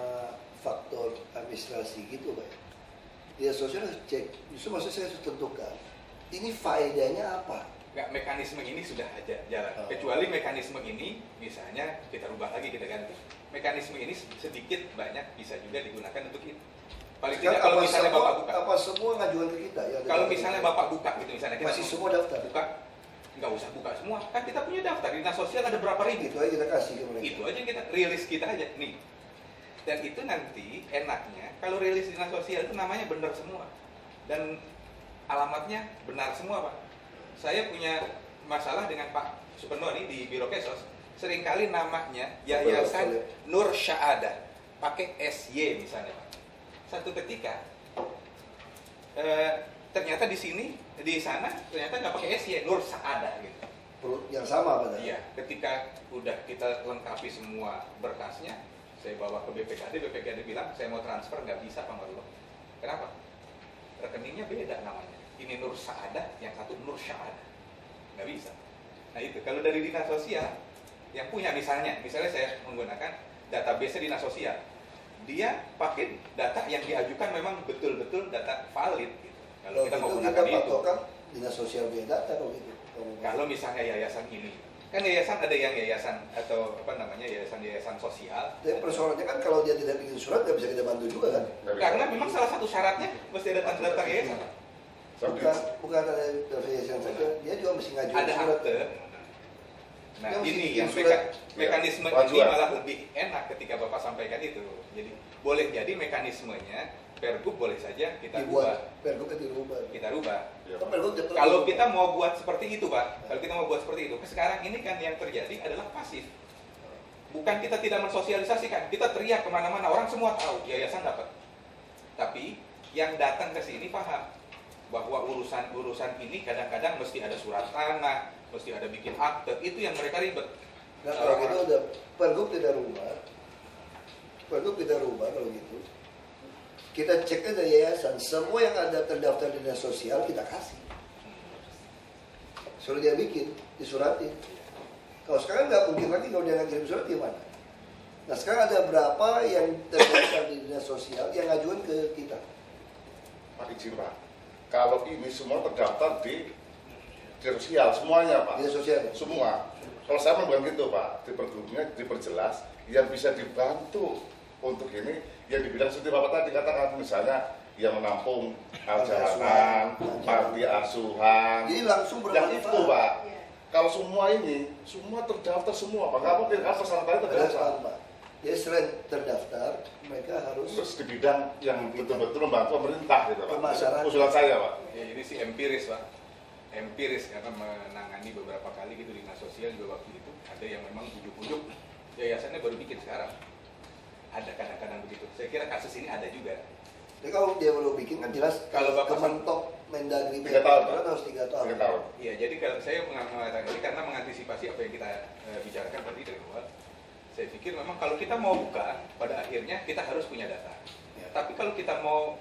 faktor administrasi gitu Pak. Dinas sosial harus cek. Justru maksud saya harus tentukan ini faedahnya apa. Nggak, mekanisme ini sudah aja jalan. Kecuali mekanisme ini, misalnya kita rubah lagi, kita ganti. Mekanisme ini sedikit banyak bisa juga digunakan untuk itu. Paling tidak kalau misalnya Bapak buka. Apa semua ngajukan ke kita? Ya, kalau misalnya Bapak buka gitu, misalnya kita masih semua daftar. Buka, nggak usah buka semua. Kan kita punya daftar, dinas sosial ada berapa ribu. Itu aja kita kasih ke mereka. Itu aja kita rilis kita aja nih. Dan itu nanti enaknya kalau rilis dinas sosial itu namanya benar semua dan alamatnya benar semua Pak. Saya punya masalah dengan Pak Superno nih di Biro Kesos, seringkali namanya Yayasan Nur Syahadah pakai SY misalnya Pak. Satu ketika ternyata di sini, di sana ternyata nggak pakai SY, Nur Syahadah gitu. Yang sama Pak. Iya, ketika udah kita lengkapi semua berkasnya, saya bawa ke BPKD bilang saya mau transfer nggak bisa Pak Marlo. Kenapa? Rekeningnya beda namanya. ini Nur Saadah, yang satu Nur Syahadah. Nggak bisa. Nah itu, kalau dari dinas sosial, yang punya misalnya saya menggunakan database dinas sosial, dia pakai data yang diajukan memang betul-betul data valid gitu. Kalau kita mau gunakan itu, patokan dinas sosial punya data kalau gitu. kalau misalnya yayasan ini, kan yayasan ada yang yayasan atau apa namanya yayasan sosial. Tapi persoalannya kan kalau dia tidak bikin surat nggak bisa kita bantu juga kan? Karena memang salah satu syaratnya mesti ada tanda-tanda yayasan. Bukan ada yayasan saja, dia juga mesti ngajuin Ada surat. akte. Nah Yang ini bikin yang surat. mekanisme Ya, ini malah lebih enak ketika Bapak sampaikan itu. Jadi boleh jadi mekanismenya Pergub boleh saja kita Dibuat, ubah, pergubnya dirubah. kita rubah. Kan pergub tetap Kalau dirubah. kita mau buat seperti itu, Pak, kalau kita mau buat seperti itu, sekarang ini kan yang terjadi adalah pasif. Bukan kita tidak mensosialisasikan, kita teriak kemana-mana, orang semua tahu yayasan dapat. Tapi yang datang ke sini paham bahwa urusan ini kadang-kadang mesti ada surat tanah, mesti ada bikin akte, itu yang mereka ribet. Nah kalau gitu udah pergub tidak rubah, kalau gitu. Kita cek aja yayasan, semua yang ada terdaftar di dinas sosial kita kasih. Suruh dia bikin, disuratin. Kalau sekarang nggak mungkin lagi kalau dia nggak kirim surat gimana? Nah sekarang ada berapa yang terdaftar di dinas sosial yang ngajuin ke kita? Pak izin Pak, kalau ini semua terdaftar di dinas sosial semuanya Pak. Dinas sosial. Semua. Kalau saya bukan gitu Pak, di pergubnya diperjelas yang bisa dibantu untuk ini yang dibilang seperti Bapak tadi katakan, misalnya yang menampung jalanan, panti asuhan. Jadi langsung Yang itu bermanfaat. Pak. Kalau semua ini, semua terdaftar semua Pak. Nggak mungkin kan pesertanya terdaftar. Pak. Jadi selain terdaftar, mereka harus Terus di bidang yang betul-betul membantu pemerintah gitu Pak. Pemasaran. Usulan saya Pak. Ya, ini sih empiris, Pak. Empiris karena menangani beberapa kali gitu dinas sosial juga waktu itu ada yang memang ujuk-ujuk yayasannya baru bikin sekarang. Ada kadang-kadang begitu. Saya kira kasus ini ada juga. jadi kalau dia belum bikin kan jelas Kalau Bapak kementok Mendagri 3 tahun, Pak. harus 3 tahun. 3 tahun. Iya, jadi kalau saya mengatakan ini karena mengantisipasi apa yang kita bicarakan tadi dari awal. Saya pikir memang kalau kita mau buka, pada akhirnya kita harus punya data. Ya. Tapi kalau kita mau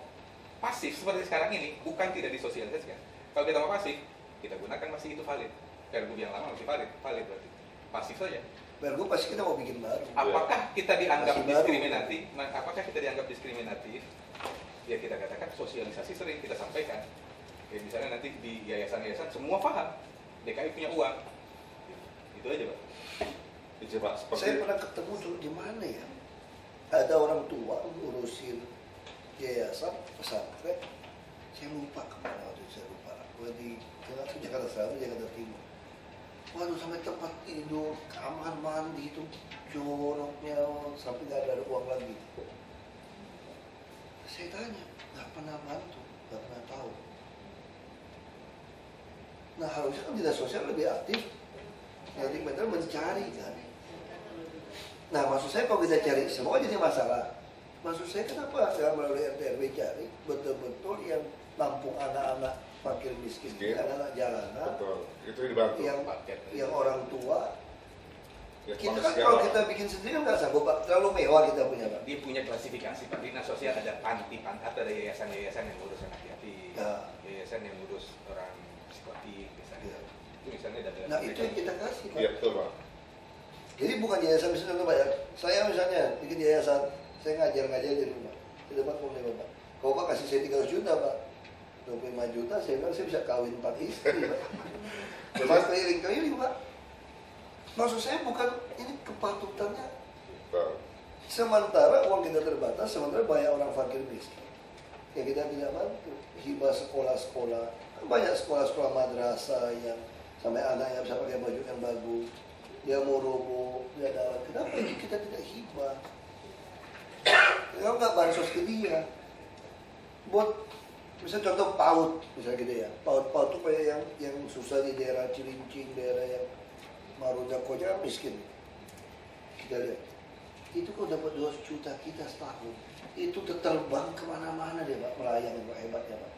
pasif seperti sekarang ini, bukan tidak disosialisasikan. Kalau kita mau pasif, kita gunakan masih itu valid. Pergub yang lama masih valid berarti. Pasif saja. Pergub pasti kita mau bikin baru. Apakah kita dianggap Masih baru. diskriminatif? Apakah kita dianggap diskriminatif? Ya kita katakan sosialisasi sering kita sampaikan. Ya, misalnya nanti di yayasan-yayasan semua paham DKI punya uang. Itu aja Pak. Izin Pak, seperti Saya pernah ketemu dulu di mana ya? Ada orang tua ngurusin yayasan pesantren. Saya lupa kemana waktu itu, saya lupa. Gue di Jakarta Selatan, Jakarta Timur. Waduh sampai tempat tidur, kamar mandi itu joroknya sampai nggak ada uang lagi. Saya tanya, nggak pernah bantu, nggak pernah tahu. Nah harusnya kan dinas sosial lebih aktif, nanti mereka mencari kan. Nah maksud saya kalau kita cari semua jadi masalah. Maksud saya kenapa nggak melalui RT RW cari betul-betul yang nampung anak-anak fakir miskin, anak-anak jalanan, betul, itu dibantu. yang orang tua. Ya, Kita kan manusia, kalau Pak. kita bikin sendiri kan nggak sanggup Pak, terlalu mewah kita punya Pak. Dia punya klasifikasi Pak. Dinas sosial ada panti-panti atau ada yayasan-yayasan yang ngurus anak yatim, Ya. yayasan yang ngurus orang psikotik misalnya. Ya. Itu misalnya ada. Nah itu yang kita kasih Pak. Iya betul Pak. Jadi bukan yayasan misalnya contoh Pak ya. Saya misalnya bikin yayasan, saya ngajar di rumah. Di depan rumah Bapak. Kalau Pak kasih saya 300 juta Pak, 25 juta saya bilang saya bisa kawin 4 istri Pak. Terus keliling-keliling Pak. Maksud saya bukan ini kepatutannya. Betul. Sementara uang kita terbatas, sementara banyak orang fakir miskin. Ya kita tidak bantu. Hibah sekolah-sekolah. Banyak sekolah-sekolah madrasah yang sampai anaknya bisa pakai baju yang bagus. Dia mau robo, dia ada. Kenapa kita tidak hibah? Kenapa nggak bansos ke dia? Buat misalnya contoh PAUD, misalnya gitu ya. PAUD itu kayak yang susah di daerah Cilincing, daerah yang Marunda Koja kan miskin. Kita lihat. Itu kok dapat 2 juta kita setahun. Itu terbang kemana-mana dia Pak, melayang Pak, hebatnya Pak.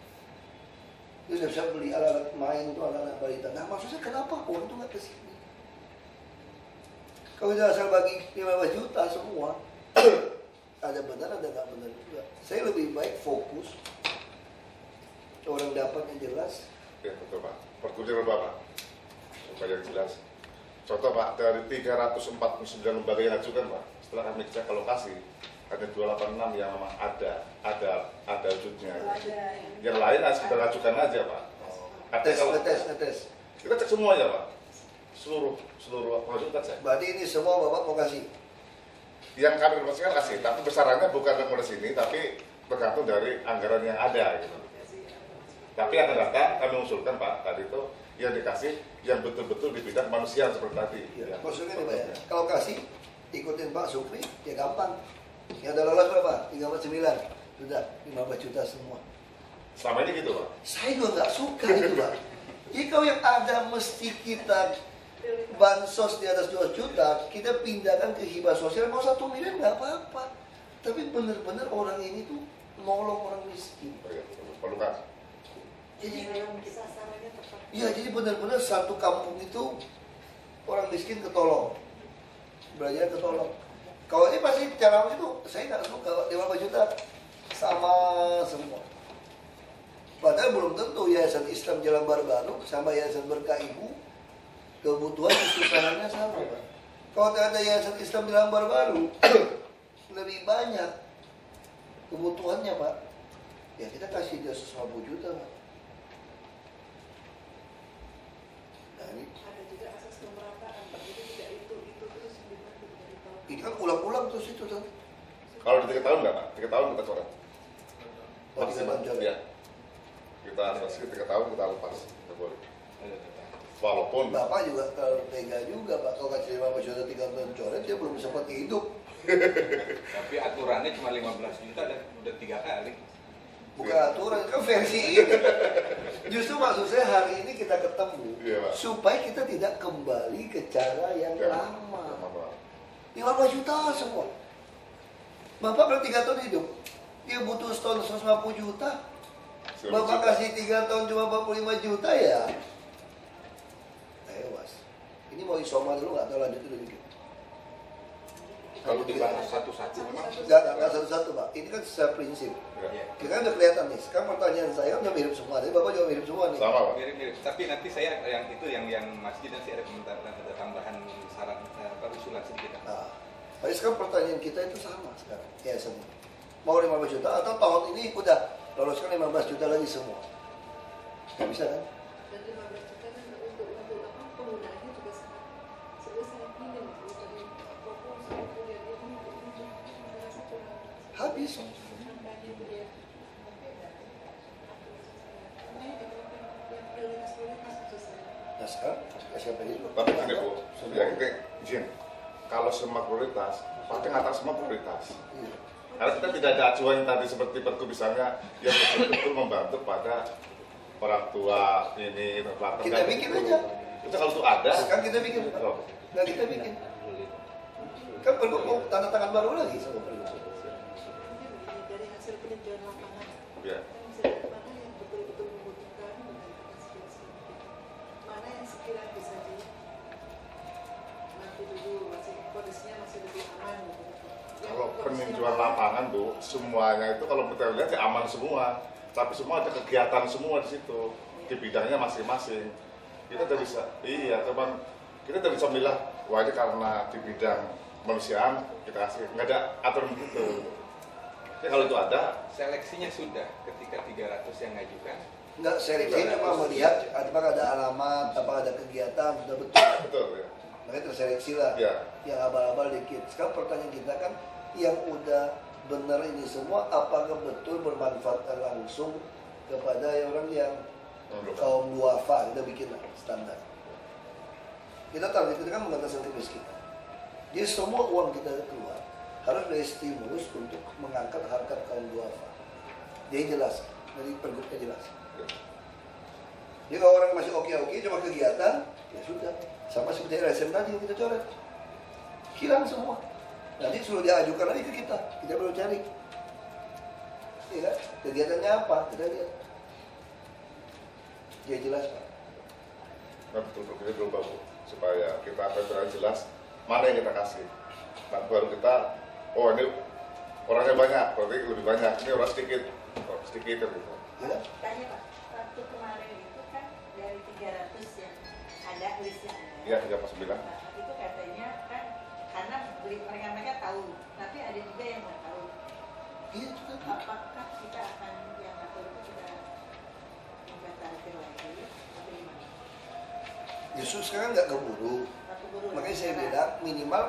Dia sudah bisa beli alat-alat main untuk anak-anak balita. Nah maksudnya kenapa uang itu nggak ke sini? Kalau kita asal bagi 15 juta semua, ada benar ada nggak benar juga. Saya lebih baik fokus orang dapatnya jelas. Ya betul Pak. Perkunya berapa Pak? Supaya yang jelas. Contoh Pak, dari 349 lembaga yang ajukan Pak, setelah kami cek ke lokasi, hanya 286 yang memang ada wujudnya. Yang lain kita ajukan aja Pak. Ngetes. Kita cek semuanya Pak. Seluruh pengajuan kita cek. Berarti ini semua Bapak mau kasih? Yang kami rekomendasikan kasih, tapi besarannya bukan rekomendasi ini, tapi tergantung dari anggaran yang ada gitu. Tapi akan datang kami usulkan Pak, tadi itu yang dikasih yang betul-betul di bidang manusia seperti tadi. Ya. Maksudnya nih Pak ya, kalau kasih ikutin Pak Sukri, ya gampang. Yang ada lolos berapa? 349, sudah 15 juta semua. Selama ini gitu Pak. Saya juga nggak suka itu Pak. Jadi kalau yang ada mesti kita bansos di atas 2 juta, kita pindahkan ke hibah sosial, mau 1 miliar nggak apa-apa. Tapi benar-benar orang ini tuh nolong orang miskin. Perlu kan? Jadi, sasarannya tepat. ya jadi benar-benar satu kampung itu orang miskin ketolong, belajar ketolong. Kalau ini pasti cara itu saya nggak suka 15 juta sama semua. Padahal belum tentu Yayasan Islam Jalan Baru sama Yayasan Berkah Ibu kebutuhan kesusahannya sama Pak. Kalau ada Yayasan Islam Jalan Baru lebih banyak kebutuhannya Pak, ya kita kasih dia 150 juta Pak. Nah, Ada juga asas pemerataan, jadi tidak itu terus dibantu dari tahun. ini kan ulang-ulang terus itu kan. Kalau di 3 tahun nggak Pak? 3 tahun kita coret. Oh, 3 tahun coret. Ya. Kita selesai 3 tahun kita lepas. Kita boleh. Walaupun Bapak juga terlalu tega juga Pak, kalau kasih 15 juta 3 tahun coret dia belum sempat hidup. Tapi aturannya cuma 15 juta dan udah 3 kali. Bukan aturan, kan versi ini. Justru maksud saya hari ini kita ketemu Iya, Pak. supaya kita tidak kembali ke cara yang lama. 15 juta semua. Bapak baru 3 tahun hidup, dia butuh setahun 150 juta. Bapak kasih 3 tahun cuma 45 juta ya. Tewas. Ini mau isoma dulu nggak tahu lanjut dulu dikit. Kalau dibahas satu-satu memang Nggak satu-satu Pak, ini kan secara prinsip. ya, Kita kan udah kelihatan nih, sekarang pertanyaan saya udah mirip semua, tapi Bapak juga mirip semua nih. sama Pak. mirip-mirip. Tapi nanti saya yang masjid nanti ada komentar dan ada tambahan saran usulan sedikit. Nah, tapi sekarang pertanyaan kita itu sama sekarang, ya semua. Mau 15 juta atau tahun ini udah loloskan 15 juta lagi semua. Nggak bisa kan? Dan 15 juta kan untuk apa penggunaannya juga sangat minim dari proposal kuliah ini untuk merasa kurang Habis. kampanye kuliah. Makanya yang prioritas khususnya. Nah sekarang, siapa itu? Tapi gini Bu, ya ini izin. Kalau semua prioritas, pasti ngatas semua prioritas. Iya. Karena kita tidak ada acuan yang tadi seperti Pergub misalnya yang betul-betul membantu pada orang tua ini terpelajar. Kita bikin aja. Itu kalau itu ada. Sekarang kita bikin. Loh, Nggak kita bikin. Kan perlu mau tanda tangan baru lagi sama perlu. Mungkin begini, dari hasil peninjauan lapangan, ya. kan bisa lihat mana yang betul-betul membutuhkan berdasarkan situasi kita. Mana yang sekiranya bisa nanti dulu masih kondisinya masih lebih aman gitu. Yang Kalau kondisinya peninjauan mana? lapangan Bu, semuanya itu kalau kita lihat ya aman semua. Tapi semua ada kegiatan semua di situ di bidangnya masing-masing. Kita tidak bisa, iya teman, kita tidak bisa milah. Wah ini karena di bidang kemanusiaan kita kasih, nggak ada aturan begitu. Ya kalau itu ada, Seleksinya sudah ketika 300 yang ngajukan. Enggak, seleksi cuma melihat apakah ada alamat, apakah ada kegiatan, sudah betul. betul ya. Makanya terseleksi lah. Ya. Yang abal-abal dikit. Sekarang pertanyaan kita kan, yang udah benar ini semua, apakah betul bermanfaat langsung kepada orang yang kaum duafa? Kita bikin lah standar. Kita tahu kita kan mengatasi kemiskinan. Jadi semua uang kita keluar harus dari stimulus untuk mengangkat harkat kaum duafa. Dia jelas, dari pergubnya jelas. Jadi kalau orang masih oke-oke cuma kegiatan, ya sudah. Sama seperti LSM tadi yang kita coret, hilang semua. Nanti suruh diajukan lagi ke kita baru cari. Iya, kegiatannya apa? Kita lihat. Dia jelas Pak. Nah betul-betul kita berubah Bu, supaya kita benar jelas mana yang kita kasih. Nah baru kita, oh ini orangnya banyak, berarti lebih banyak. Ini orang sedikit gitu. Ya. Tanya Pak, waktu kemarin itu kan dari 300 yang ada listnya ada. Iya, 39. Nah, itu katanya kan karena mereka tahu, tapi ada juga yang nggak tahu. Iya itu kan. Apakah kita akan yang nggak tahu itu kita inventarisir lagi atau gimana? Justru sekarang nggak keburu. Nggak keburu. Makanya saya bilang minimal,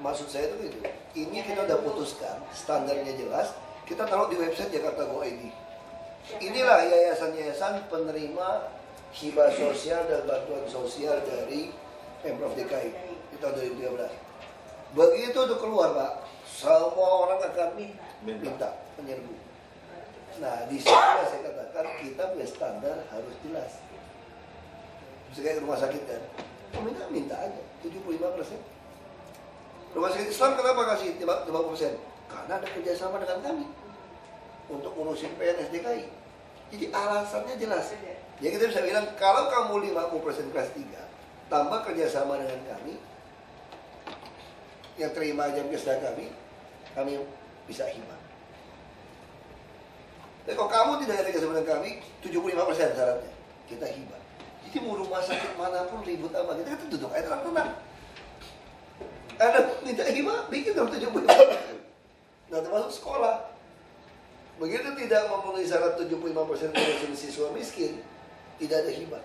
maksud saya itu gitu. Ini kita udah putuskan, standarnya jelas. Kita taruh di website Jakarta Go ID. Inilah yayasan-yayasan penerima hibah sosial dan bantuan sosial dari Pemprov DKI di tahun 2013. Begitu itu keluar Pak, semua orang akan minta penyerbu. Nah di sini saya katakan kita punya standar harus jelas. Misalnya kayak rumah sakit kan, minta aja 75%. Rumah sakit Islam kenapa kasih 50%? Karena ada kerjasama dengan kami untuk ngurusin PNS DKI. Jadi alasannya jelas. Jadi kita bisa bilang kalau kamu 50% kelas 3 tambah kerjasama dengan kami yang terima jam kerja kami bisa hibah. Tapi kalau kamu tidak ada kerjasama dengan kami 75% syaratnya kita hibah. Jadi mau rumah sakit manapun ribut apa kita duduk aja tenang-tenang. Ada minta hibah bikin dong 75%. Nah termasuk sekolah. Begitu tidak memenuhi syarat 75% dari siswa miskin, tidak ada hibah.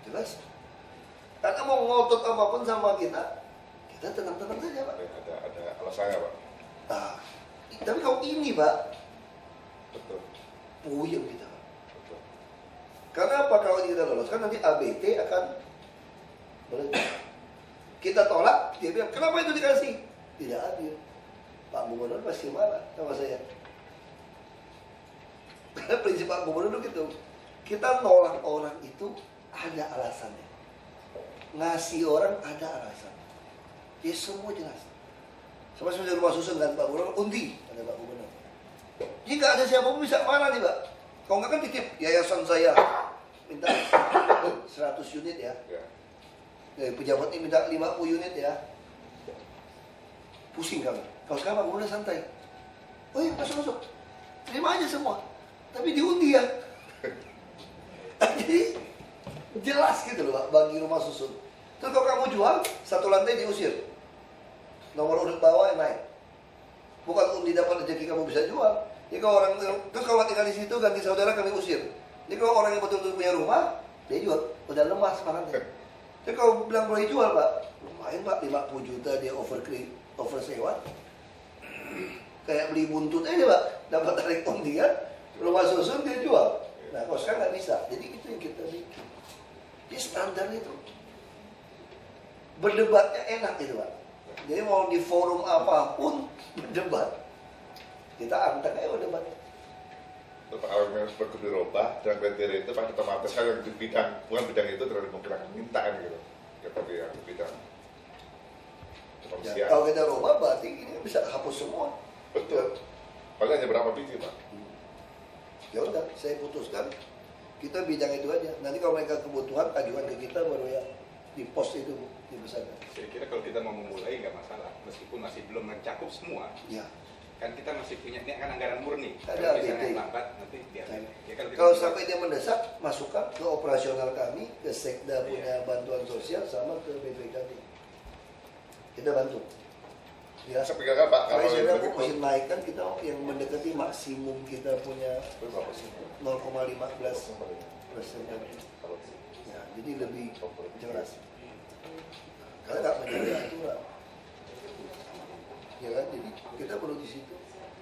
Jelas? Karena mau ngotot apapun sama kita tenang-tenang saja Pak. Ada alasannya Pak. Nah, tapi kalau ini Pak, Betul. puyeng kita Pak. Betul. Karena apa kalau kita lolos? Kan nanti ABT akan berhenti. Kita tolak, dia bilang, kenapa itu dikasih? Tidak adil. Pak Gubernur pasti marah sama saya. Karena prinsip Pak Gubernur gitu, kita nolak orang itu ada alasannya. Ngasih orang ada alasan. Ya semua jelas. Sama seperti rumah susun kan Pak Gubernur, undi ada Pak Gubernur. Jika ada siapapun bisa marah nih Pak. Kalau nggak kan titip yayasan saya minta 100 unit ya. Ya. Pejabat ini minta 50 unit ya. Pusing kami. Kalau sekarang Pak Gubernur santai. Oh iya, masuk. Terima aja semua. Tapi diundi ya. Jadi jelas gitu loh Pak, bagi rumah susun. Terus kalau kamu jual, satu lantai diusir. Nomor urut bawah yang naik. Bukan undi dapat rezeki kamu bisa jual. Jadi kalau orang terus kalau tinggal di situ ganti saudara kami usir. Jadi kalau orang yang betul-betul punya rumah, dia jual. Udah lemas semangatnya. Jadi kalau bilang boleh jual Pak, lumayan Pak, 50 juta dia oversewa. Kayak beli buntut aja Pak, dapat tarik undian, rumah susun dia jual. Nah kalau sekarang nggak bisa, jadi itu yang kita bikin. Jadi standar itu. Berdebatnya enak gitu Pak. Jadi mau di forum apapun berdebat, kita anteng aja berdebat. Pak Awang seperti dirubah dan kriteria itu Pak otomatis kan yang di bidang bukan bidang itu terlalu menggunakan mintaan gitu. Seperti yang di bidang kemanusiaan. Ya, kalau kita rubah berarti ini bisa hapus semua. Betul. Paling hanya berapa biji Pak? Ya udah, saya putuskan kita bidang itu aja. Nanti kalau mereka kebutuhan ajukan ke kita baru ya di pos itu dibesarkan. Saya kira kalau kita mau memulai nggak masalah, meskipun masih belum mencakup semua. Ya. Kan kita masih punya, ini kan anggaran murni. Ada Kalau misalnya APT. lambat, nanti biar. Ya, Kalau sampai dia mendesak, masukkan ke operasional kami, ke Sekda punya bantuan sosial sama ke BPKB. Kita bantu. Ya. Saya pikirkan Pak, Kalau kalau saya yang bilang begitu, mesti naikkan kita yang mendekati maksimum kita punya 0,15%. Ya, jadi lebih jelas. Karena nggak menjadi aturan. Ya kan, jadi kita perlu di situ.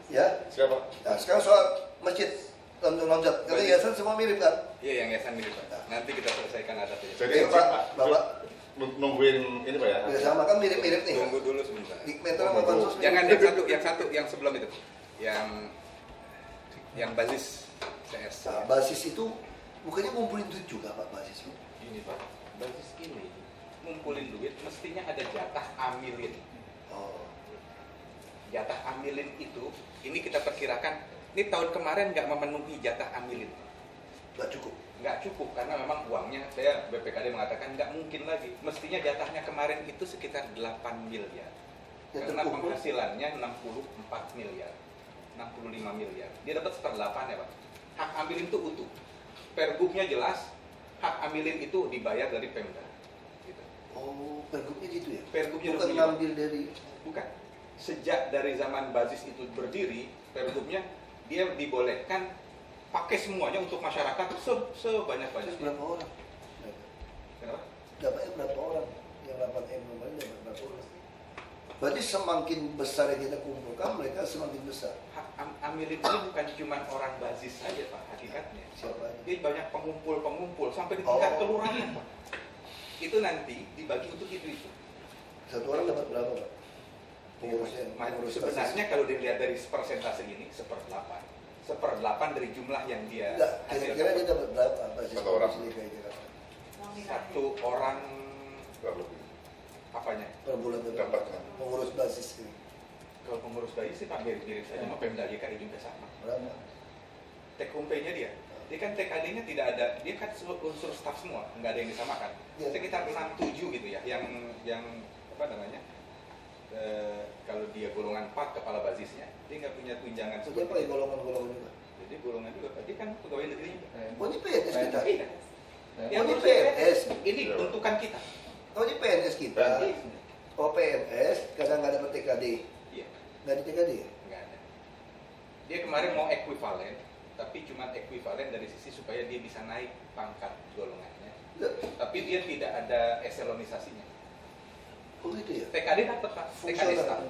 Ya. siapa? Nah, sekarang soal masjid loncat. Karena yayasan semua mirip kan? Iya, yang yayasan mirip Pak. Nanti kita selesaikan adatnya. Jadi Pak, Bapak nungguin ini Pak ya? udah sama kan mirip-mirip nih. Tunggu dulu sebentar. Dikmeter sama bansos. Jangan yang satu yang sebelum itu. Yang basis CS. Nah, basis itu bukannya ngumpulin duit juga Pak basis itu. Ini Pak, basis ini ngumpulin duit mestinya ada jatah amilin. Oh. Jatah amilin itu, ini kita perkirakan, ini tahun kemarin nggak memenuhi jatah amilin. Nggak cukup. Nggak cukup, karena memang uangnya, saya BPKD mengatakan nggak mungkin lagi. Mestinya jatahnya kemarin itu sekitar 8 miliar. Ya, Karena terkumpul. penghasilannya 64 miliar, 65 miliar. Dia dapat 1/8 ya Pak. hak ambilin itu utuh. Pergubnya jelas, hak ambilin itu dibayar dari Pemda. Gitu. Oh, pergubnya gitu ya? Pergubnya Bukan udah ngambil dari... Bukan. Sejak dari zaman Bazis itu berdiri, pergubnya dia dibolehkan pakai semuanya untuk masyarakat sebanyak-banyaknya. Berapa orang? Kenapa? Dapatnya berapa orang? Yang 8M kemarin dapat berapa orang? Berarti semakin besar yang kita kumpulkan, mereka semakin besar. Hak ambilin ini bukan cuma orang Bazis saja Pak, hakikatnya. Siapa aja? Jadi banyak pengumpul-pengumpul sampai di tingkat Oh. kelurahan Pak. Itu nanti dibagi untuk itu. Satu orang dapat berapa, Pak? Pengurusnya, pengurus Sebenarnya kalau dilihat dari persentase ini 1/8. 1/8 dari jumlah yang dia enggak, kira-kira dia dapat berapa? Basis Satu orang. komisi DKI Jakarta. satu orang Kurang lebih. apanya? Per bulan Dapat. pengurus basis ini. Kalau pengurus bayi sih Pak mirip-mirip saja sama Pemda DKI juga sama. Berapa? Take home pay-nya dia kan TKD-nya tidak ada, dia kan unsur staff semua, nggak ada yang disamakan. Ya. Sekitar 6-7 gitu ya, yang apa namanya? Kalau dia golongan 4 kepala basisnya, dia nggak punya tunjangan Itu seperti apa ya itu. golongan-golongan juga? Jadi golongan juga, Pak. Dia kan pegawai negeri juga. Oh, ini PNS kita. Iya. Oh, Yang ini ngurus PNS. Ini bentukan kita. Oh, ini PNS kita. Iya. Oh, PNS kadang nggak dapat TKD. Iya. Nggak di TKD ya? Nggak ada. Dia kemarin mau ekuivalen, tapi cuma ekuivalen dari sisi supaya dia bisa naik pangkat golongannya. Nggak. Tapi dia tidak ada eselonisasinya. Oh, gitu ya? TKD dapat Pak. TKD Fungsional. staff.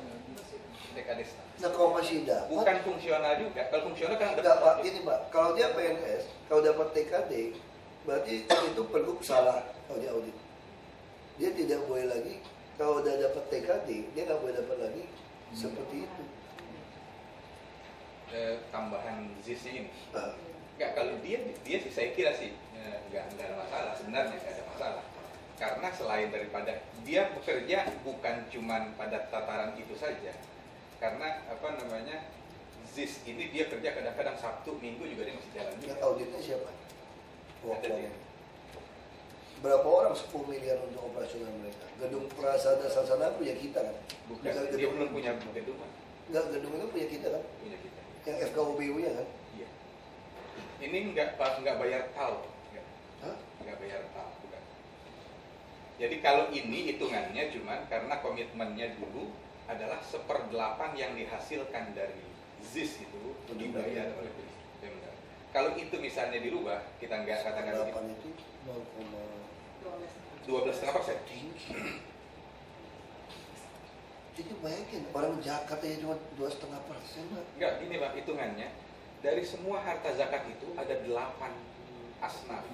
TKD staff. Nah, kalau masih dapat, Bukan fungsional juga. Kalau fungsional kan enggak Pak, ini Pak, kalau dia PNS, kalau dapat TKD, berarti itu pergub salah kalau dia audit. Dia tidak boleh lagi, kalau udah dapat TKD, dia nggak boleh dapat lagi seperti itu. Tambahan ZIS-nya ini. Ah, Enggak, kalau dia sih saya kira sih enggak ada masalah, sebenarnya enggak ada masalah. Karena selain daripada dia bekerja bukan cuman pada tataran itu saja. Karena apa namanya? ZIS ini dia kerja kadang-kadang Sabtu, Minggu juga dia masih jalan juga. yang auditnya siapa? Ada dia. Berapa orang 10 miliar untuk operasional mereka? Gedung Prasada Sasana punya kita kan? Bukan, Bukan dia gedung, belum punya gedung, Enggak, gedung itu punya kita kan? punya kita. Yang FKUBU-nya kan? Iya. Ini enggak bayar TAL. Hah? Enggak bayar TAL, bukan. Jadi kalau ini hitungannya cuman karena komitmennya dulu adalah 1/8 yang dihasilkan dari ZIS itu dibayar oleh Pemda. Kalau itu misalnya dirubah, kita nggak katakan 8 itu 12,5%. Itu bayangin, orang Jakarta ya cuma 2,5%. Enggak, gini Pak, hitungannya dari semua harta zakat itu ada 8 asnaf,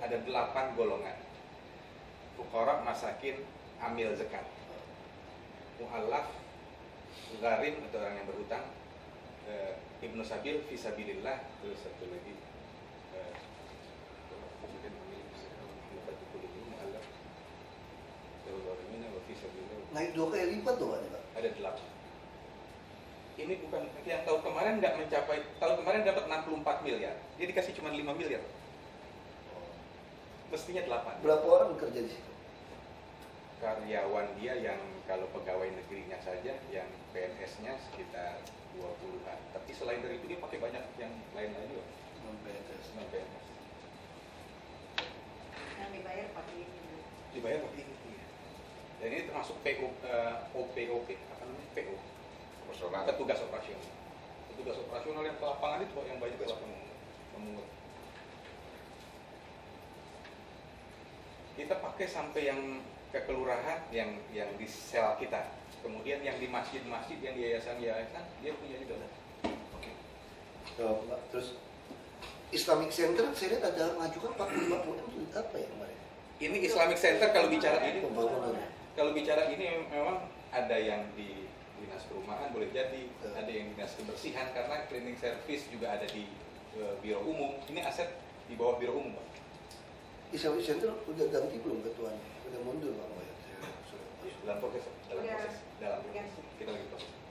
ada 8 golongan. Fuqara, masakin, amil zakat, mu'allaf, gharim atau orang yang berhutang, ibnu sabil, fisabilillah, terus satu lagi Naik 2 kali lipat tuh Pak. ada 8. Ini bukan yang tahun kemarin nggak mencapai, tahun kemarin dapat 64 miliar, dia dikasih cuma 5 miliar. Mestinya 8. Berapa orang kerja di situ? Karyawan dia yang kalau pegawai negerinya saja, yang PNS-nya sekitar 20-an. Tapi selain dari itu dia pakai banyak yang lain-lain juga. Non-PNS. Non PNS. Yang dibayar pakai ini. Dibayar pakai ini. Dan ini termasuk OPOP, apa namanya? PO. Personal. Petugas operasional. Petugas operasional yang ke lapangan itu yang banyak kelas pemungut. Kita pakai sampai yang ke kelurahan, yang di sel kita. Kemudian yang di masjid-masjid, yang di yayasan-yayasan, dia punya juga. Oke. Terus Islamic Center saya lihat ada ngajukan 45 itu apa ya kemarin? Ini Islamic Center kalau bicara ini, Pembangunan. memang ada yang di dinas perumahan boleh jadi, ada yang dinas kebersihan karena cleaning service juga ada di biro umum. Ini aset di bawah biro umum, Pak. Islamic Center udah ganti belum ketuanya? Udah mundur Pak Moya? Dalam proses kita lagi proses.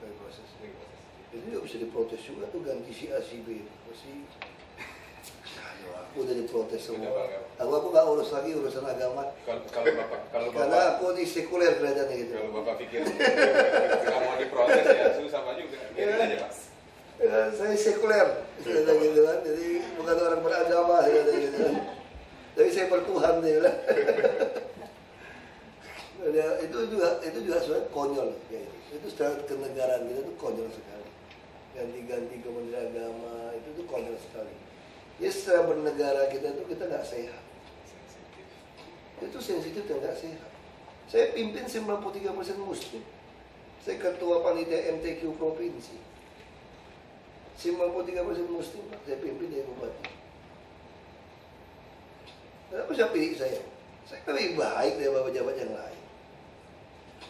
Dari proses. Lagi proses. Itu juga bisa diprotes juga tuh ganti si A si B. Pasti. Ayo, aku udah diprotes semua. Aku nggak urus lagi urusan agama. Kalau Karena bapak aku di sekuler kelihatannya gitu. kalau bapak pikir nggak mau diproses ya susah Pak juga. Biarin aja Pak. Saya sekuler, gitu kan. Jadi ya itu secara kenegaraan kita tuh konyol sekali. Ganti-ganti kementerian agama itu tuh konyol sekali. Ya secara bernegara kita tuh kita nggak sehat. Itu sensitif dan nggak sehat. Saya pimpin 93% muslim. Saya ketua panitia MTQ provinsi. 93% muslim, Pak. Saya pimpin dari bupati. Kenapa saya pilih saya? Saya lebih baik daripada pejabat yang lain.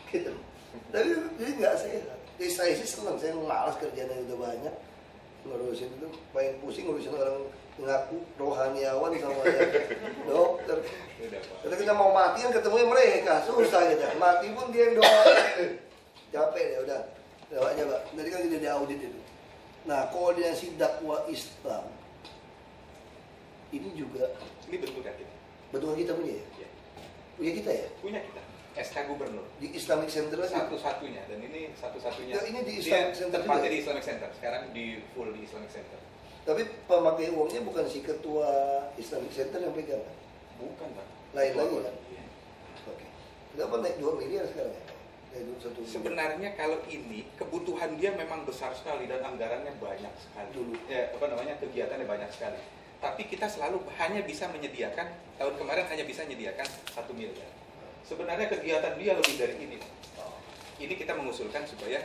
Gitu. Tapi jadi nggak sehat. Jadi saya sih senang, saya malas kerjaan yang udah banyak. Ngurusin itu, main pusing ngurusin orang ngaku rohaniawan sama dokter. Kalau kita mau mati kan ketemunya mereka, susah kita. Mati pun dia yang doa. Capek ya udah. Lewat aja, Pak. Tadi kan kita diaudit itu. Nah, koordinasi dakwah Islam ini juga Ini bentukan kita. bentukan kita punya ya? Ya. Punya kita ya? Punya kita. SK Gubernur. Di Islamic Center aja? Satu-satunya, dan ini satu-satunya. Ya, ini di Islamic Center tempatnya juga? di Islamic Center. Sekarang di full di Islamic Center. Tapi pemakai uangnya bukan si ketua Islamic Center yang pegang kan? Bukan, Pak. Lain lagi kan? Iya. Oke. Kenapa naik 2 miliar sekarang ya? Naik 1 miliar. Sebenarnya kalau ini kebutuhan dia memang besar sekali dan anggarannya banyak sekali. Dulu. Ya, kegiatannya banyak sekali. Tapi kita selalu hanya bisa menyediakan, tahun kemarin hanya bisa menyediakan 1 miliar. Sebenarnya kegiatan dia lebih dari ini. Ini kita mengusulkan supaya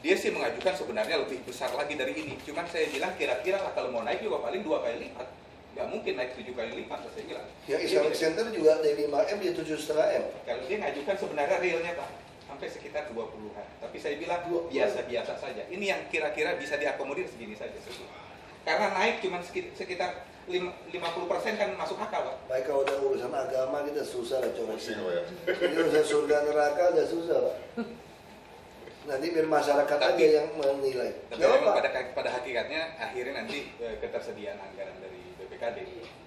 dia sih mengajukan sebenarnya lebih besar lagi dari ini. Cuman saya bilang kira-kira lah kalau mau naik juga paling 2 kali lipat. Nggak mungkin naik 7 kali lipat, saya bilang. Ya Islamic Center juga dari 5M dia 7,5M. Kalau dia ngajukan sebenarnya realnya Pak, sampai sekitar 20-an. Tapi saya bilang biasa-biasa saja. Ini yang kira-kira bisa diakomodir segini saja. Karena naik cuma sekitar 50% kan masuk akal Pak. Baik kalau udah urusan agama kita susah lah coba. Pusing, Pak, ya. Ini urusan surga neraka udah susah Pak. Nanti biar masyarakat aja yang menilai. Tapi Gak memang apa. pada hakikatnya akhirnya nanti ketersediaan anggaran dari BPKD.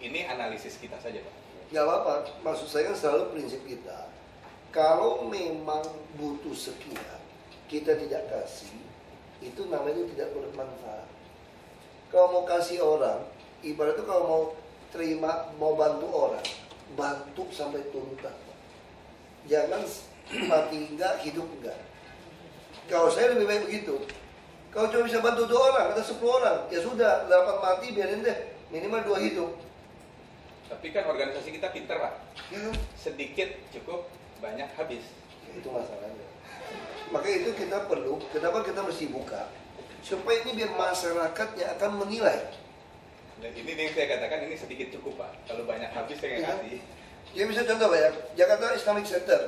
Ini analisis kita saja Pak. Gak apa-apa. Maksud saya kan selalu prinsip kita. Kalau memang butuh sekian, kita tidak kasih, itu namanya tidak bermanfaat. Kalau mau kasih orang, ibarat itu kalau mau terima, mau bantu orang, bantu sampai tuntas. Jangan mati enggak, hidup enggak. Kalau saya lebih baik begitu. Kalau cuma bisa bantu 2 orang, ada 10 orang, ya sudah, 8 mati biarin deh, minimal 2 hidup. Tapi kan organisasi kita pinter Pak. Ya, Sedikit cukup, banyak habis. itu masalahnya. Makanya itu kita perlu, kenapa kita mesti buka? Supaya ini biar masyarakat yang akan menilai. Dan ini yang saya katakan ini sedikit cukup Pak. Kalau banyak habis saya nggak kasih. Ya bisa contoh Pak ya, Jakarta Islamic Center.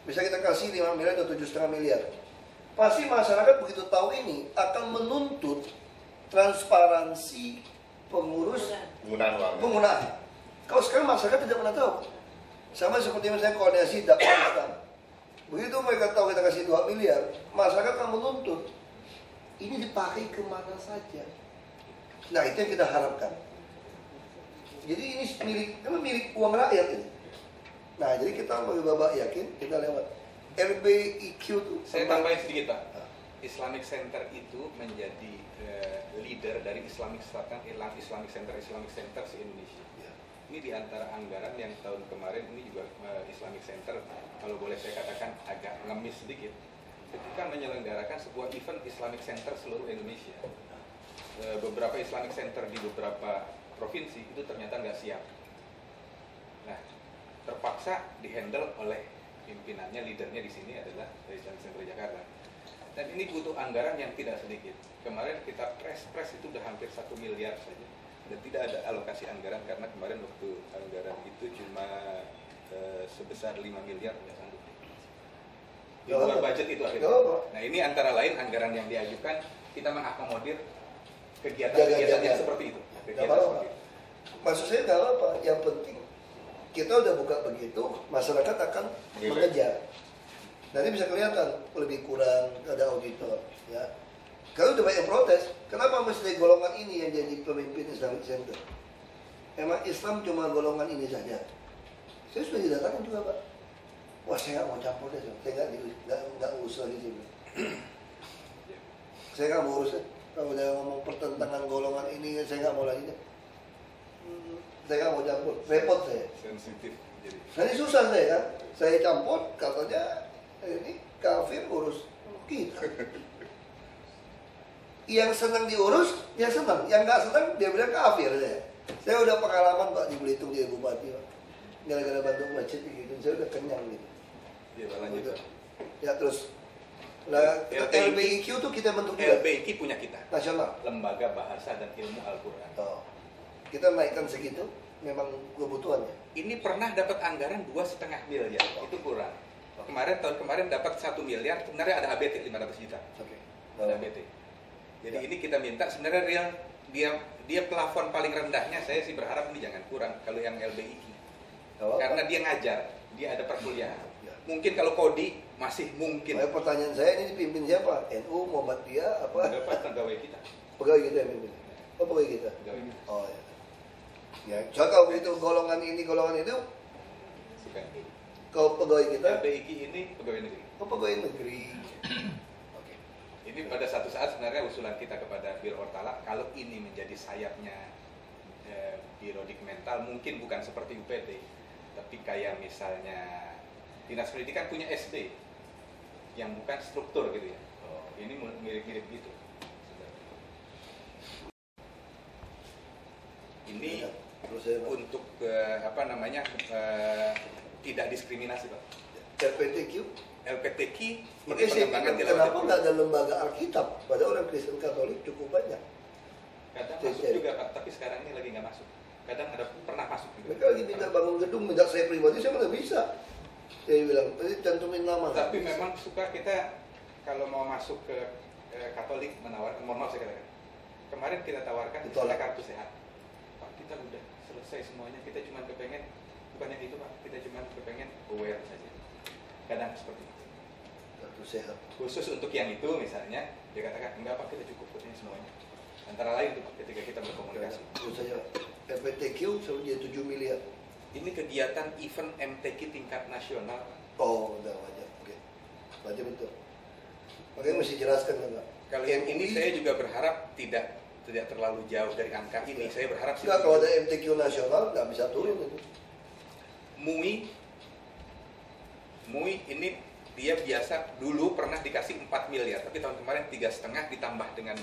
Bisa kita kasih 5 miliar atau 7,5 miliar. Pasti masyarakat begitu tahu ini akan menuntut transparansi pengurus penggunaan. Kalau sekarang masyarakat tidak pernah tahu. Sama seperti misalnya koordinasi dakwah Islam. Begitu mereka tahu kita kasih 2 miliar, masyarakat akan menuntut. Ini dipakai kemana saja. Nah itu yang kita harapkan. Jadi ini milik uang rakyat ini. Nah jadi kita bagi Bapak yakin kita lewat RBIQ itu. Saya tambahin sedikit Pak. Islamic Center itu menjadi leader dari Islamic Center se-Indonesia. Ini di antara anggaran yang tahun kemarin ini juga Islamic Center, kalau boleh saya katakan agak ngemis sedikit, ketika menyelenggarakan sebuah event Islamic Center seluruh Indonesia. Beberapa Islamic Center di beberapa provinsi itu ternyata nggak siap. Nah, terpaksa dihandle oleh pimpinannya, leadernya di sini adalah dari Islamic Center Jakarta. Dan ini butuh anggaran yang tidak sedikit. Kemarin kita press itu udah hampir 1 miliar saja. Dan tidak ada alokasi anggaran karena kemarin waktu anggaran itu cuma sebesar 5 miliar nggak sanggup. Di luar budget itu akhirnya. Nah ini antara lain anggaran yang diajukan kita mengakomodir kegiatan-kegiatan yang seperti itu. Maksud saya nggak apa-apa. Yang penting kita udah buka begitu, masyarakat akan mengejar. Nanti bisa kelihatan lebih kurang ada auditor, ya. Kalau udah banyak protes, kenapa mesti golongan ini yang jadi pemimpin Islamic Center? Emang Islam cuma golongan ini saja? Saya sudah didatangkan juga Pak. Wah saya nggak mau campur deh, saya nggak urus lagi sih. Saya nggak mau urus deh. Kalau udah ngomong pertentangan golongan ini, saya nggak mau lagi deh. Saya nggak mau campur, repot saya. Sensitif jadi. Nanti susah saya kan, saya campur katanya ini kafir urus kita. Yang senang diurus, dia senang. Yang nggak senang, dia bilang kafir. Saya udah pengalaman Pak di Belitung, dia bupati Pak. Gara-gara bantu masjid gitu, saya udah kenyang gitu. Ya, lanjut. Udah. Ya terus, nah, LBIQ tuh kita bentuk juga. LBIQ punya kita, Nasional. Lembaga Bahasa dan Ilmu Al-Quran. Oh. Kita naikkan segitu, memang kebutuhannya. Ini pernah dapat anggaran 2,5 miliar, itu kurang. Tahun kemarin dapat 1 miliar, sebenarnya ada ABT 500 juta. Oke. Ada ABT. Jadi ini kita minta sebenarnya real dia plafon paling rendahnya, saya sih berharap ini jangan kurang kalau yang LBIQ. Karena dia ngajar, dia ada perkuliahan. Ya. Mungkin kalau Kodi masih mungkin. Pertanyaan saya ini dipimpin siapa? NU, Muhammadiyah, apa? Pegawai kita. Pegawai kita yang pimpin. Oh pegawai kita. Pegawai kita. Oh ya. Ya, so kalau begitu golongan ini, golongan itu, Bukan. kalau pegawai kita, LBIQ ini pegawai negeri. oh pegawai negeri. Oke. Ini pada satu saat sebenarnya usulan kita kepada Biro Hortala, kalau ini menjadi sayapnya Biro Dikmental, mungkin bukan seperti UPT, tapi kayak misalnya Dinas Pendidikan punya SD yang bukan struktur gitu ya. Ini mirip-mirip gitu. Ini Terus saya, Pak. untuk tidak diskriminasi, Pak. LPTQ. LPTQ ini Makanya saya pengembangan bilang, tilawah kenapa nggak ada lembaga Alkitab? Pada orang Kristen Katolik cukup banyak. kadang masuk juga, Pak, tapi sekarang ini lagi nggak masuk. Kadang pernah masuk juga. Mereka lagi minta bangun gedung, minta saya pribadi, saya mana bisa. Saya bilang, tadi cantumin nama. Tapi memang suka kita kalau mau masuk ke Katolik menawarkan, mohon maaf saya katakan. Kemarin kita tawarkan Ditolak. kartu sehat. Pak, kita udah selesai semuanya, kita cuma kepengen, bukannya itu Pak, kita cuma kepengen aware saja. Kadang seperti itu. Kartu sehat. Khusus untuk yang itu misalnya, dia katakan, enggak Pak, kita cukup ini semuanya. Antara lain itu Pak, ketika kita berkomunikasi. Terus saya, LPTQ selalu dia 7 miliar. Ini kegiatan event MTQ tingkat nasional. Oh, udah wajar. Oke. Wajar betul. Makanya mesti jelaskan enggak? Kalau yang ini saya juga berharap tidak terlalu jauh dari angka ini. Saya berharap sih. Enggak, kalau ada MTQ nasional nggak bisa turun itu. MUI ini dia biasa dulu pernah dikasih 4 miliar, tapi tahun kemarin 3,5 ditambah dengan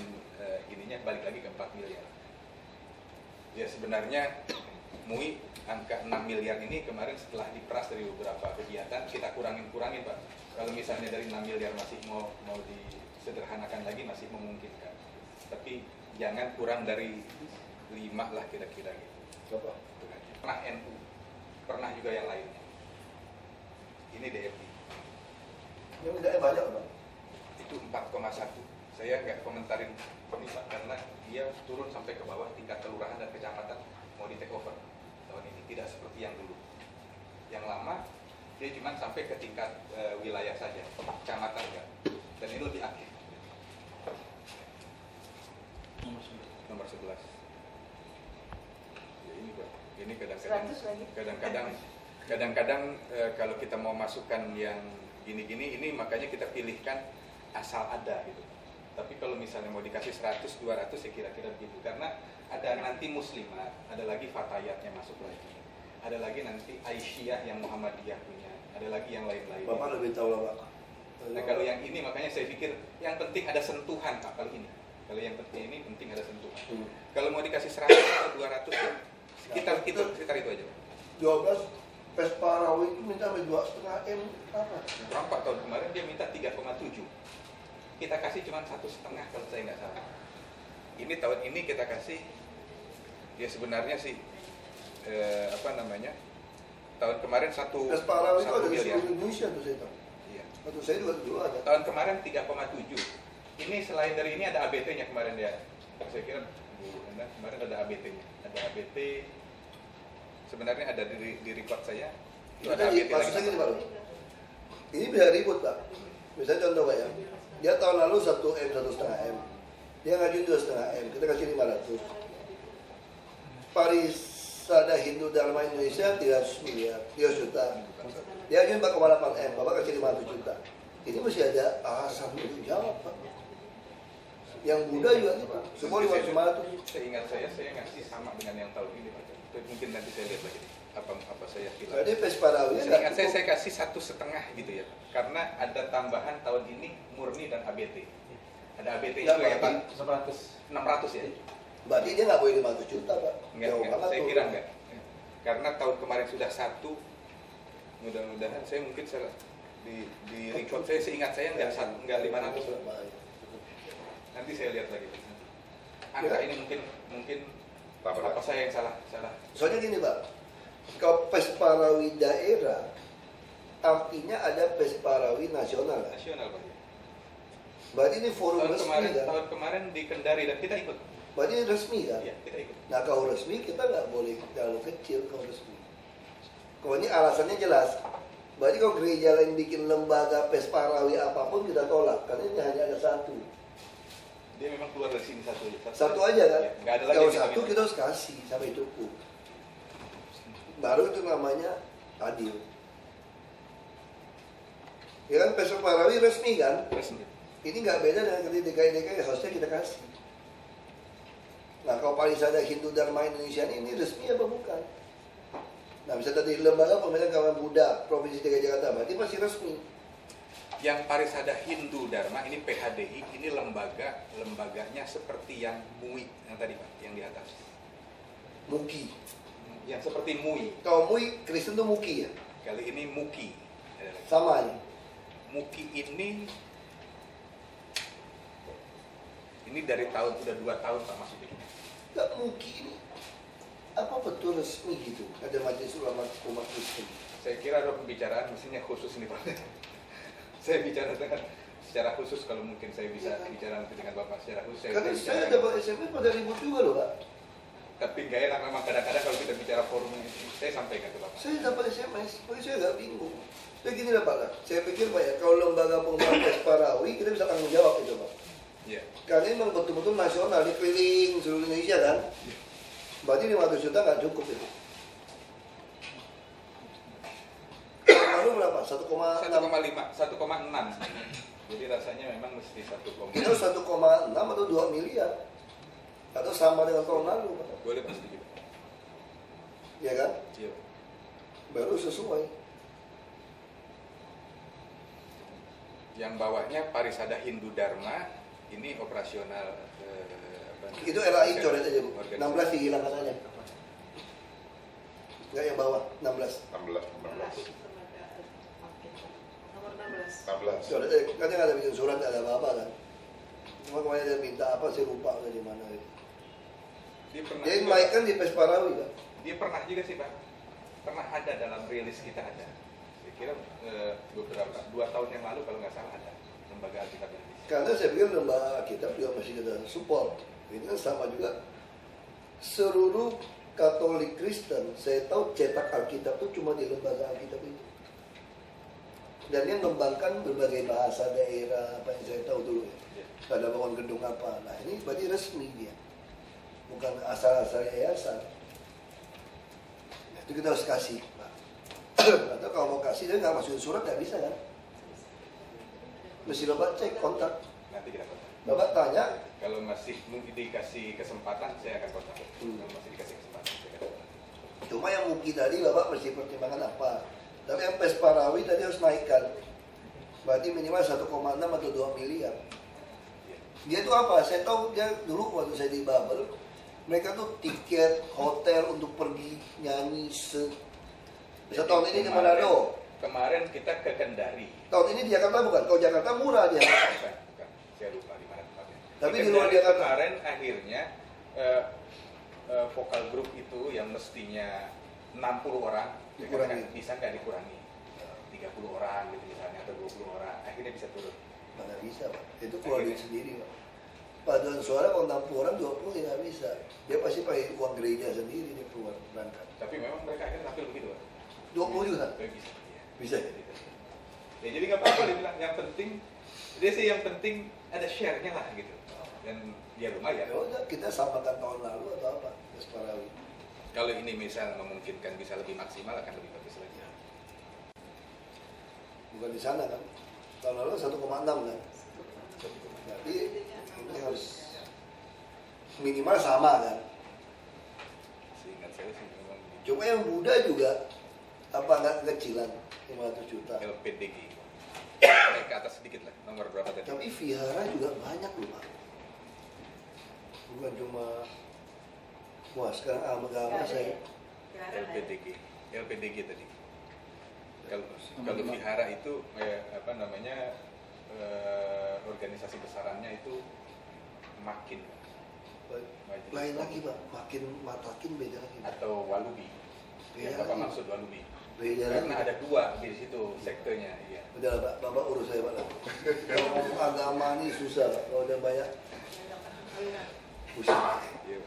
ininya balik lagi ke 4 miliar. Ya sebenarnya MUI angka 6 miliar ini kemarin setelah diperas dari beberapa kegiatan kita kurangin Pak. Kalau misalnya dari 6 miliar masih mau disederhanakan lagi masih memungkinkan. Tapi jangan kurang dari 5 lah kira-kira gitu. Berapa? Pernah NU, pernah juga yang lainnya. Ini DFI. Yang enggaknya banyak, Bang. Itu 4,1. Saya nggak komentarin ini Pak, karena dia turun sampai ke bawah tingkat kelurahan dan kecamatan mau di take over tahun ini, tidak seperti yang dulu. Yang lama dia cuma sampai ke tingkat wilayah saja, kecamatan enggak. Dan ini lebih aktif. Nomor 11. Ya ini Pak, ini kadang-kadang kalau kita mau masukkan yang gini-gini, ini makanya kita pilihkan asal ada gitu. Tapi kalau misalnya mau dikasih 100, 200 ya kira-kira begitu. Karena ada nanti muslimat, ada lagi fatayatnya masuk lagi. Ada lagi nanti Aisyah yang Muhammadiyah punya. Ada lagi yang lain-lain. Bapak lebih tahu lah, Pak. Nah kalau yang ini makanya saya pikir yang penting ada sentuhan Pak kalau ini. Kalau yang penting ini penting ada sentuhan. Kalau mau dikasih 100 atau 200 ya sekitar itu aja Pak. 12 Vespa Rawi itu minta 2,5 M apa? Berapa tahun kemarin dia minta 3,7. Kita kasih cuma 1,5 kalau saya nggak salah. Ini tahun ini kita kasih ya sebenarnya sih tahun kemarin Vespa Rawi itu ada di miliar. seluruh Indonesia tuh saya tahu. Iya. Atau saya juga dulu ada. Tahun kemarin 3,7. Ini selain dari ini ada ABT-nya kemarin dia. Saya kira kemarin ada ABT-nya. Ada ABT. Sebenarnya ada di record saya. Itu ada ABT lagi. Maksudnya gini, Pak. Ini bisa ribut, Pak. Misalnya contoh, Pak ya. Dia tahun lalu 1 M, 1,5 M. Dia ngajuin 2,5 M, kita kasih 500. Parisada Hindu Dharma Indonesia 300 miliar, 300 juta. Dia ngajuin 4,8 M, Bapak kasih 500 juta. Ini masih ada alasan untuk jawab, Pak. Yang Buddha juga nih, Pak. Semua 500. Seingat saya ngasih sama dengan yang tahun ini Pak. Mungkin nanti saya lihat lagi. apa saya bilang. Jadi Pesparawi Seingat saya kasih 1,5 gitu ya, karena ada tambahan tahun ini murni dan ABT. Ada ABT juga ya Pak, 600 ya. Berarti dia nggak boleh 500 juta Pak. Enggak, saya kira enggak. Karena tahun kemarin sudah 1, mudah-mudahan saya mungkin salah di record saya seingat saya enggak 500. Nanti saya lihat lagi. Angka ini mungkin apa saya yang salah. Soalnya gini Pak, kalau Pesparawi daerah artinya ada Pesparawi nasional. Nasional Pak. Berarti ini forum resmi kan? Tahun kemarin di Kendari dan kita ikut. Berarti ini resmi kan? Iya, kita ikut. Nah kalau resmi kita nggak boleh terlalu kecil kalau resmi. Kalau ini alasannya jelas. Berarti kalau gereja lain bikin lembaga Pesparawi apapun kita tolak, karena ini hanya ada satu. Dia memang keluar dari sini Satu aja kan? Ya, nggak ada lagi Kalau yang satu kita kita harus kasih sampai cukup. Baru itu namanya adil. Ya kan Pesparawi resmi kan? resmi. Ini nggak beda dengan DKI harusnya kita kasih. Nah kalau Parisada Hindu Dharma Indonesia ini resmi apa bukan? Nah misalnya tadi lembaga pembinaan kawan Buddha Provinsi DKI Jakarta berarti masih resmi. Yang Parisada Hindu Dharma ini PHDI, ini lembaganya seperti yang MUI yang tadi Pak, yang di atas. Muki. Yang seperti MUI. Kalau MUI Kristen tuh Muki ya? Kali ini MUKI. Sama nih. MUKI ini dari tahun udah 2 tahun Pak masuknya. Nggak Muki ini apa betul resmi gitu? Ada majelis ulama umat Kristen. Saya kira ada pembicaraan mestinya khusus ini Pak. Saya bicara dengan secara khusus kalau mungkin saya bisa bicara nanti dengan Bapak secara khusus. Karena saya dapat SMS pada ribut juga loh Pak. Tapi nggak enak memang kadang-kadang kalau kita bicara forum ini, saya sampaikan ke Bapak. Saya dapat SMS, makanya saya agak bingung. Jadi gini lah Pak, saya pikir Pak ya, kalau lembaga pengembangan Pesparawi kita bisa tanggung jawab itu Pak. Iya. Karena ini memang betul-betul nasional, di keliling seluruh Indonesia kan. Berarti 500 juta nggak cukup itu. Lalu berapa? 1,6. 1,6. Jadi rasanya memang mesti 1,6. Itu 1,6 atau 2 miliar. Atau sama dengan tahun lalu Pak. Boleh pasti juga. Ya kan? Iya. Baru sesuai. Yang bawahnya Parisada Hindu Dharma ini operasional Itu RAI coret aja Bu. organisasi. 16 dihilangkan aja. Enggak yang bawah, 16. 16. Nomor 16. 16. Coret aja. Kan nggak ada bikin surat, nggak ada apa-apa kan. Cuma kemarin dia minta apa, saya lupa udah di mana itu. Dia juga- mainkan di Pesparawi kan. Dia pernah juga sih Pak. Pernah ada dalam rilis kita ada. Saya kira beberapa 2 tahun yang lalu kalau nggak salah ada lembaga Alkitab Indonesia. Karena saya pikir lembaga Alkitab juga masih kita support. Ini kan sama juga seluruh Katolik Kristen. Saya tahu cetak Alkitab itu cuma di lembaga Alkitab itu. Dan dia mengembangkan berbagai bahasa daerah apa yang saya tahu dulu ya. Ada bangun gedung apa. Nah ini berarti resmi dia. Bukan asal-asal yayasan. Nah, itu kita harus kasih Pak. Atau kalau mau kasih dia nggak masukin surat nggak bisa kan. Mesti Bapak cek kontak. Nanti kita kontak. Bapak tanya. Kalau masih mungkin dikasih kesempatan saya akan kontak. Kalau masih dikasih kesempatan saya akan kontak. Cuma yang mungkin tadi Bapak mesti pertimbangkan apa. Tapi yang Pesparawi tadi harus naikkan. Berarti minimal 1,6 atau 2 miliar. Dia itu apa? Saya tahu dia dulu waktu saya di Babel, mereka tuh tiket hotel untuk pergi nyanyi tahun ini di Manado. Kemarin kita ke Kendari. Tahun ini di Jakarta bukan? Kalau Jakarta murah dia. Bukan. Saya lupa di mana tempatnya. Tapi di luar Jakarta. Kemarin akhirnya vokal grup itu yang mestinya 60 orang Dikurangi. bisa nggak dikurangi 30 orang gitu misalnya atau 20 orang akhirnya bisa turun. Mana bisa Pak? Itu keluar duit sendiri Pak. Paduan suara kalau 60 orang 20 ya nggak bisa. Dia pasti pakai uang gereja sendiri dia keluar berangkat. Tapi memang mereka akhirnya tampil begitu Pak. 20 juga? Tapi bisa. Iya. Bisa. Ya jadi nggak apa-apa dia bilang yang penting dia sih yang penting ada share-nya lah gitu. Dan ya lumayan. Ya udah kita samakan tahun lalu atau apa? Pesparawi. Kalau ini misal memungkinkan bisa lebih maksimal akan lebih bagus lagi. Bukan di sana kan. Tahun lalu 1,6 kan. Jadi ini harus minimal sama kan. Seingat saya sih memang. Cuma yang Buddha juga apa nggak kekecilan 500 juta. LPDG. Naik ke atas sedikit lah, nomor berapa tadi? Tapi vihara juga banyak loh Pak. Bukan cuma wah sekarang agama saya LPDG tadi. Kalau vihara itu apa namanya organisasi besarannya itu makin lain lagi Pak, makin matakin beda lagi. atau walubi. Beda Apa lagi. maksud walubi? Beda Karena lagi. ada dua di situ sektenya. Iya. Udah lah Pak, Bapak urus saya Pak. Kalau ngomong agama ini susah Pak, kalau udah banyak pusing. Iya.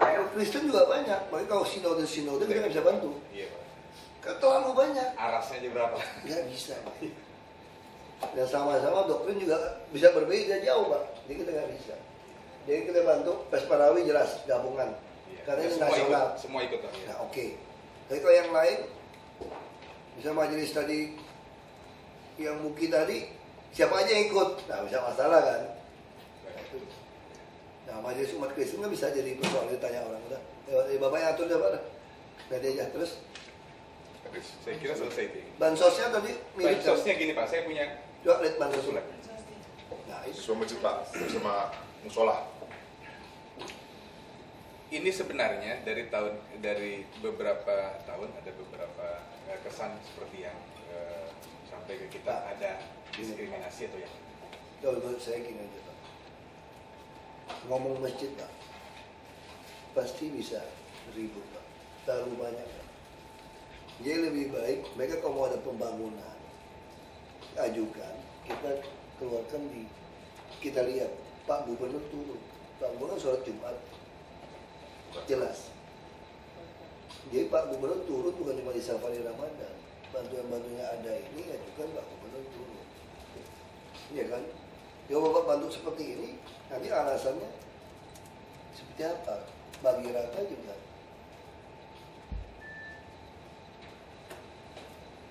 Kalau Kristen juga banyak, makanya kalau sinode kita nggak bisa bantu. Iya, Pak. Kan terlalu banyak, Arasnya aja berapa? nggak bisa Pak. Dan sama-sama doktrin juga bisa berbeda jauh Pak, jadi kita nggak bisa. Jadi kita bantu Pesparawi jelas gabungan, Iya. karena Ya, ini semua nasional. ikut, semua ikut lah. Ya. Nah oke. Tapi kalau yang lain, bisa majelis tadi, yang Muki tadi, siapa aja yang ikut, nah bisa masalah kan. Nah, itu. Nah majelis umat Kristen kan bisa jadi persoalan ditanya orang udah. Bapak yang atur siapa dah? Nanti aja terus. Saya kira selesai itu. Bansosnya tadi mirip kan? Bansosnya gini Pak, saya punya Coba lihat bansos usulan. Nah itu. Semua masjid Pak, bersama musola. Ini sebenarnya dari beberapa tahun ada beberapa kesan seperti yang sampai ke kita ada diskriminasi atau yang Kalau menurut saya gini aja Pak. Ngomong masjid Pak, pasti bisa ribut Pak. Terlalu banyak Pak. Jadi lebih baik mereka kalau mau ada pembangunan, ajukan, kita keluarkan kita lihat Pak Gubernur turun. Pak Gubernur sholat Jumat, jelas. Jadi Pak Gubernur turun bukan cuma di safari Ramadan. Bantuan-bantuannya ada ini, ajukan Pak Gubernur turun. Iya kan? Kalau Bapak bantu seperti ini, nanti alasannya seperti apa? Bagi rata juga.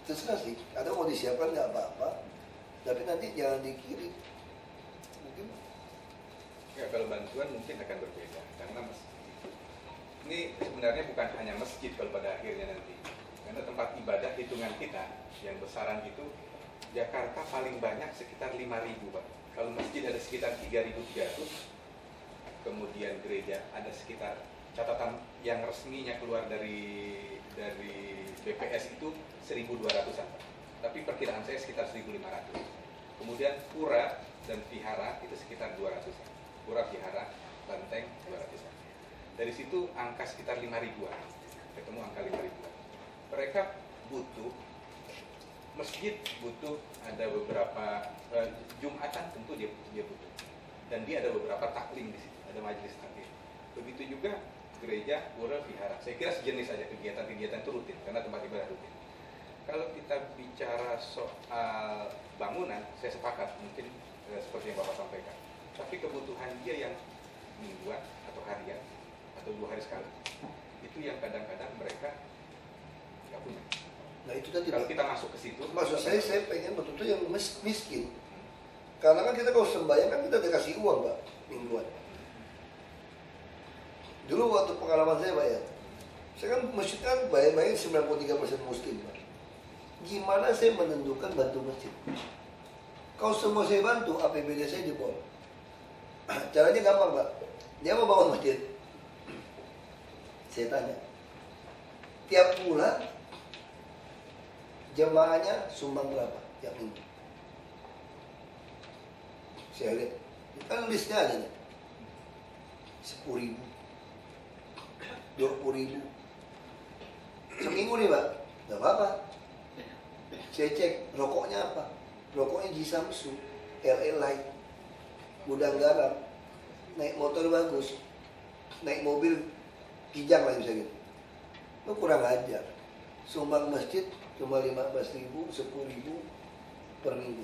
Terserah sih, ada mau disiapkan nggak apa-apa, tapi nanti jangan dikirim. Mungkin ya, kalau bantuan mungkin akan berbeda karena ini sebenarnya bukan hanya masjid kalau pada akhirnya nanti, karena tempat ibadah hitungan kita yang besaran itu Jakarta paling banyak sekitar 5.000 Pak. Kalau masjid ada sekitar 3.300, kemudian gereja ada sekitar, catatan yang resminya keluar dari BPS itu 1.200-an, tapi perkiraan saya sekitar 1.500. Kemudian pura dan vihara itu sekitar 200-an. Pura, vihara, banteng 200-an. Dari situ angka sekitar 5.000-an, ketemu angka 5.000-an. Mereka butuh, masjid butuh ada beberapa Jumatan tentu dia butuh, dan dia ada beberapa taklim di situ, ada majelis taklim. Begitu juga gereja, pura, vihara. Saya kira sejenis saja kegiatan-kegiatan itu rutin karena tempat ibadah rutin. Kalau kita bicara soal bangunan, saya sepakat mungkin seperti yang Bapak sampaikan. Tapi kebutuhan dia yang mingguan atau harian atau 2 hari sekali, itu yang kadang-kadang mereka nggak punya. nah itu tadi Kalau Pak. kita masuk ke situ, Maksud saya pengen betul-betul yang miskin. Karena kan kita kalau sembahyang kan kita dikasih uang Pak, mingguan. Dulu waktu pengalaman saya Pak ya, saya kan masjid kan bayar 93% muslim Pak. Gimana saya menentukan bantu masjid? Kalau semua saya bantu, APBD saya jebol. Caranya gampang Pak, dia mau bangun masjid. Saya tanya, tiap bulan jemaahnya sumbang berapa tiap minggu? Saya lihat, kan listnya ada nih, 10.000, 20.000, seminggu nih Pak, nggak apa-apa. Saya cek rokoknya apa, rokoknya Jisamsu, LA Light, gudang garam, naik motor bagus, naik mobil kijang lah bisa gitu. Lu kurang ajar, sumbang masjid cuma 15.000, 10.000 per minggu.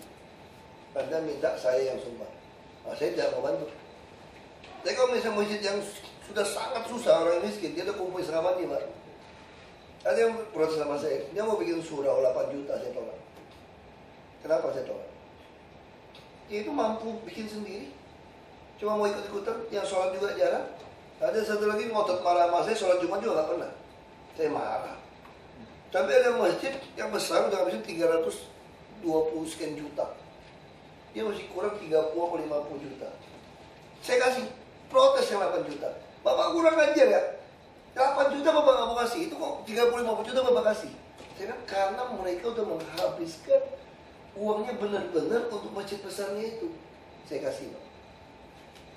Anda minta saya yang sumbang. Nah, saya tidak mau bantu. Tapi kalau misalnya masjid yang sudah sangat susah orang miskin, dia udah kumpul setengah mati Pak. Ada yang protes sama saya, dia mau bikin surau 8 juta, saya tolak. Kenapa saya tolak? Dia itu mampu bikin sendiri, cuma mau ikut-ikutan, yang sholat juga jarang. Ada satu lagi ngotot marah sama saya, sholat Jumat juga nggak pernah. Saya marah. Tapi ada masjid yang besar udah habisin 320 sekian juta. Dia masih kurang 30 atau 50 juta. Saya kasih protes yang 8 juta. Bapak kurang ajar ya. 8 juta Bapak nggak mau kasih. Itu kok 30-50 juta Bapak kasih. Saya kan karena mereka udah menghabiskan uangnya benar-benar untuk masjid besarnya itu. Saya kasih Pak.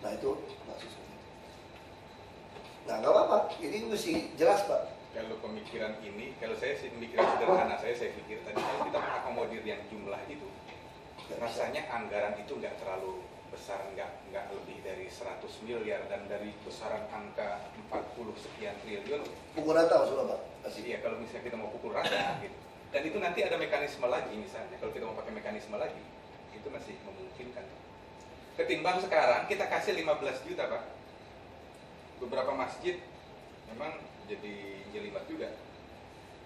Nah itu maksud saya. Nah nggak apa-apa. Ini mesti jelas Pak. Kalau pemikiran ini, kalau saya sih pemikiran sederhana saya pikir tadi kalau kita mengakomodir yang jumlah itu, rasanya anggaran itu nggak terlalu besar, nggak lebih dari 100 miliar dan dari besaran angka 40 sekian triliun. Pukul rata maksudnya Pak? Iya, kalau misalnya kita mau pukul rata gitu. Dan itu nanti ada mekanisme lagi misalnya, kalau kita mau pakai mekanisme lagi, itu masih memungkinkan. Ketimbang sekarang kita kasih 15 juta Pak. Beberapa masjid memang jadi jelimet juga.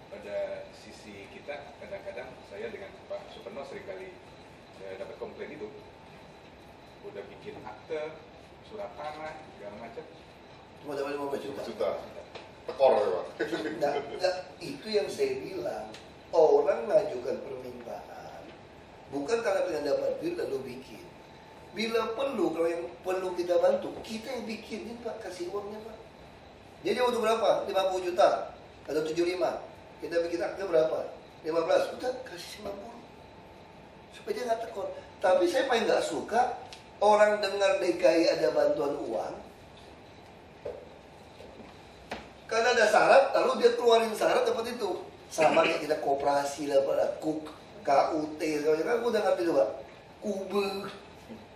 Pada sisi kita kadang-kadang saya dengan Pak Superno seringkali dapat komplain itu. Udah bikin akte, surat tanah, segala macam. Cuma dapat 15 juta. Juta. Tekor ya Pak. Enggak, itu yang saya bilang. Orang ngajukan permintaan bukan karena pengen dapat duit lalu bikin. Bila perlu, kalau yang perlu kita bantu, kita yang bikinin Pak, kasih uangnya Pak. Jadi untuk berapa? 50 juta atau 75. Kita bikin akte berapa? 15. Udah kasih 50. Supaya dia nggak tekor. Tapi saya paling nggak suka orang dengar DKI ada bantuan uang. Karena ada syarat, lalu dia keluarin syarat dapat itu. Sama kayak kita koperasi lah pada KUK, KUT, segala macam. Aku udah ngerti tuh Pak. Kube.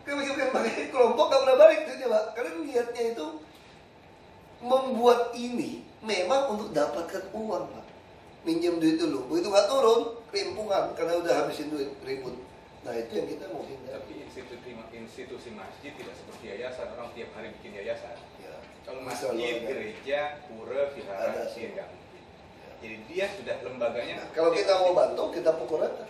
Kan pakai kelompok nggak pernah balik tuh Pak. Karena niatnya itu membuat ini memang untuk dapatkan uang Pak. Minjem duit dulu, begitu nggak turun, kelimpungan karena udah habisin duit, ribut. Nah itu yang kita mau hindari. Tapi institusi masjid tidak seperti yayasan, orang tiap hari bikin yayasan. Ya. Kalau masjid, gereja, pura, vihara, Ada sih. nggak mungkin. Jadi dia sudah lembaganya. Nah, kalau kita mau bantu, kita pukul rata.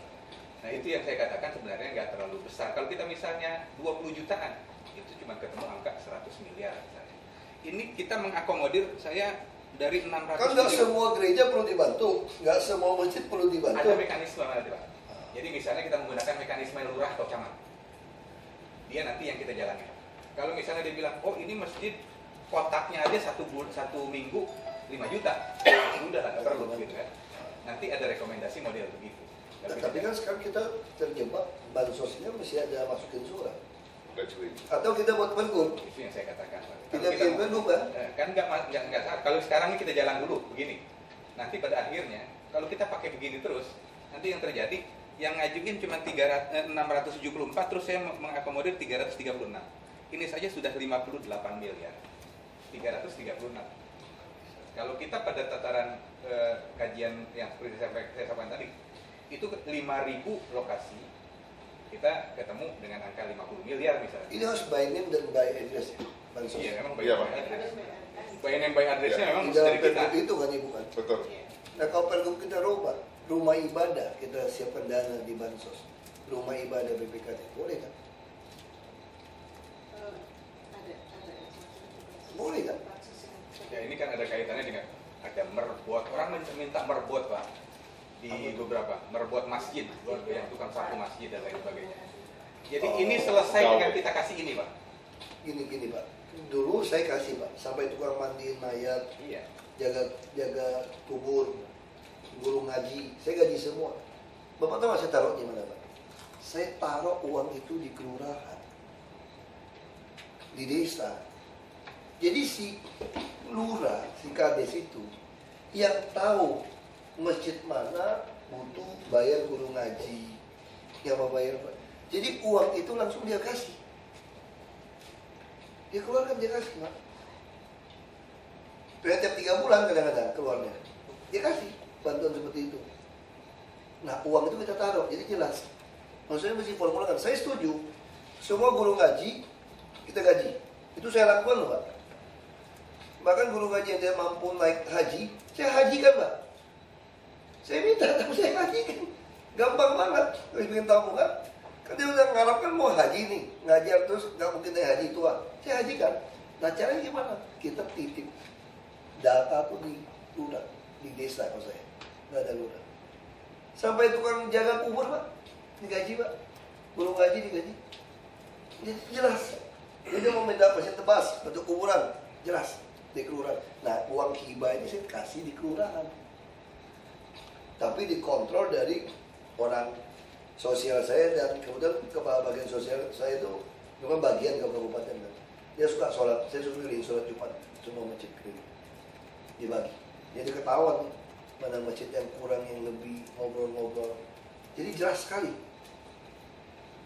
Nah itu yang saya katakan sebenarnya nggak terlalu besar. Kalau kita misalnya 20 jutaan, itu cuma ketemu angka 100 miliar misalnya. Ini kita mengakomodir saya dari 600 Kan nggak semua gereja perlu dibantu, nggak semua masjid perlu dibantu. ada mekanisme nanti Pak. Jadi misalnya kita menggunakan mekanisme lurah atau camat. Dia nanti yang kita jalani. Kalau misalnya dia bilang, oh ini masjid kotaknya aja satu minggu 5 juta, sudah nggak perlu gitu kan. Nanti ada rekomendasi model begitu. Nah, tapi kan sekarang kita terjebak bansosnya mesti ada masukin surat. Udah cuy. Atau kita buat pergub. Itu yang saya katakan. Kita bikin pergub kan? Kan nggak salah. Kalau sekarang ini kita jalan dulu begini. Nanti pada akhirnya kalau kita pakai begini terus, nanti yang terjadi yang ngajuin cuma 674, terus saya mengakomodir 336. Ini saja sudah 58 miliar. 336. Kalau kita pada tataran kajian yang seperti saya sampaikan tadi, itu 5.000 lokasi, kita ketemu dengan angka 50 miliar misalnya. Ini harus by name dan by address ya, bansos. Iya, memang by Iya, Pak. address. By name by address-nya memang Di mesti dalam dari kita. pergub itu kan ibu kan. Betul. Nah kalau pergub kita rubah, rumah ibadah kita siapkan dana di bansos. Rumah ibadah BPKT boleh kan? Boleh kan? Ya ini kan ada kaitannya dengan ada merbot. Orang minta merbot Pak di beberapa merbot masjid, yang tukang sapu masjid dan lain sebagainya. Jadi ini selesai dengan kita kasih ini Pak. Gini Pak, dulu saya kasih Pak, sampai tukang mandiin mayat, Iya. jaga kubur, guru ngaji, saya gaji semua. Bapak tahu nggak saya taruh di mana Pak? Saya taruh uang itu di kelurahan, di desa. Jadi si lurah, si kades itu yang tahu masjid mana butuh bayar guru ngaji, yang mau bayar Pak. Jadi uang itu langsung dia kasih. Dia keluarkan dia kasih Pak. Tiap 3 bulan kadang-kadang keluarnya. Dia kasih bantuan seperti itu. Nah uang itu kita taruh, jadi jelas. Maksudnya mesti formulakan. Saya setuju. Semua guru ngaji kita gaji. Itu saya lakukan loh Pak. Bahkan guru ngaji yang tidak mampu naik haji, saya hajikan Pak. Saya minta, tapi saya hajikan. Gampang banget. Kalau ingin tahu kan? Kan dia udah ngarapkan mau haji nih, ngajar terus nggak mungkin naik haji tua. Saya hajikan. Nah caranya gimana? Kita titip data tuh di lurah. di desa kalau saya, nggak ada lurah. Sampai tukang jaga kubur Pak, digaji Pak, belum gaji digaji. Jadi jelas, dia mau minta pasien tebas untuk kuburan, jelas di kelurahan. Nah uang hibah ini saya kasih di kelurahan, tapi dikontrol dari orang sosial saya, dan kemudian kepala bagian sosial saya itu bukan bagian kabupaten kan. Dia suka sholat, saya suruh keliling sholat Jumat semua masjid keliling dibagi. Jadi ketahuan mana masjid yang kurang, yang lebih, ngobrol-ngobrol. Jadi jelas sekali.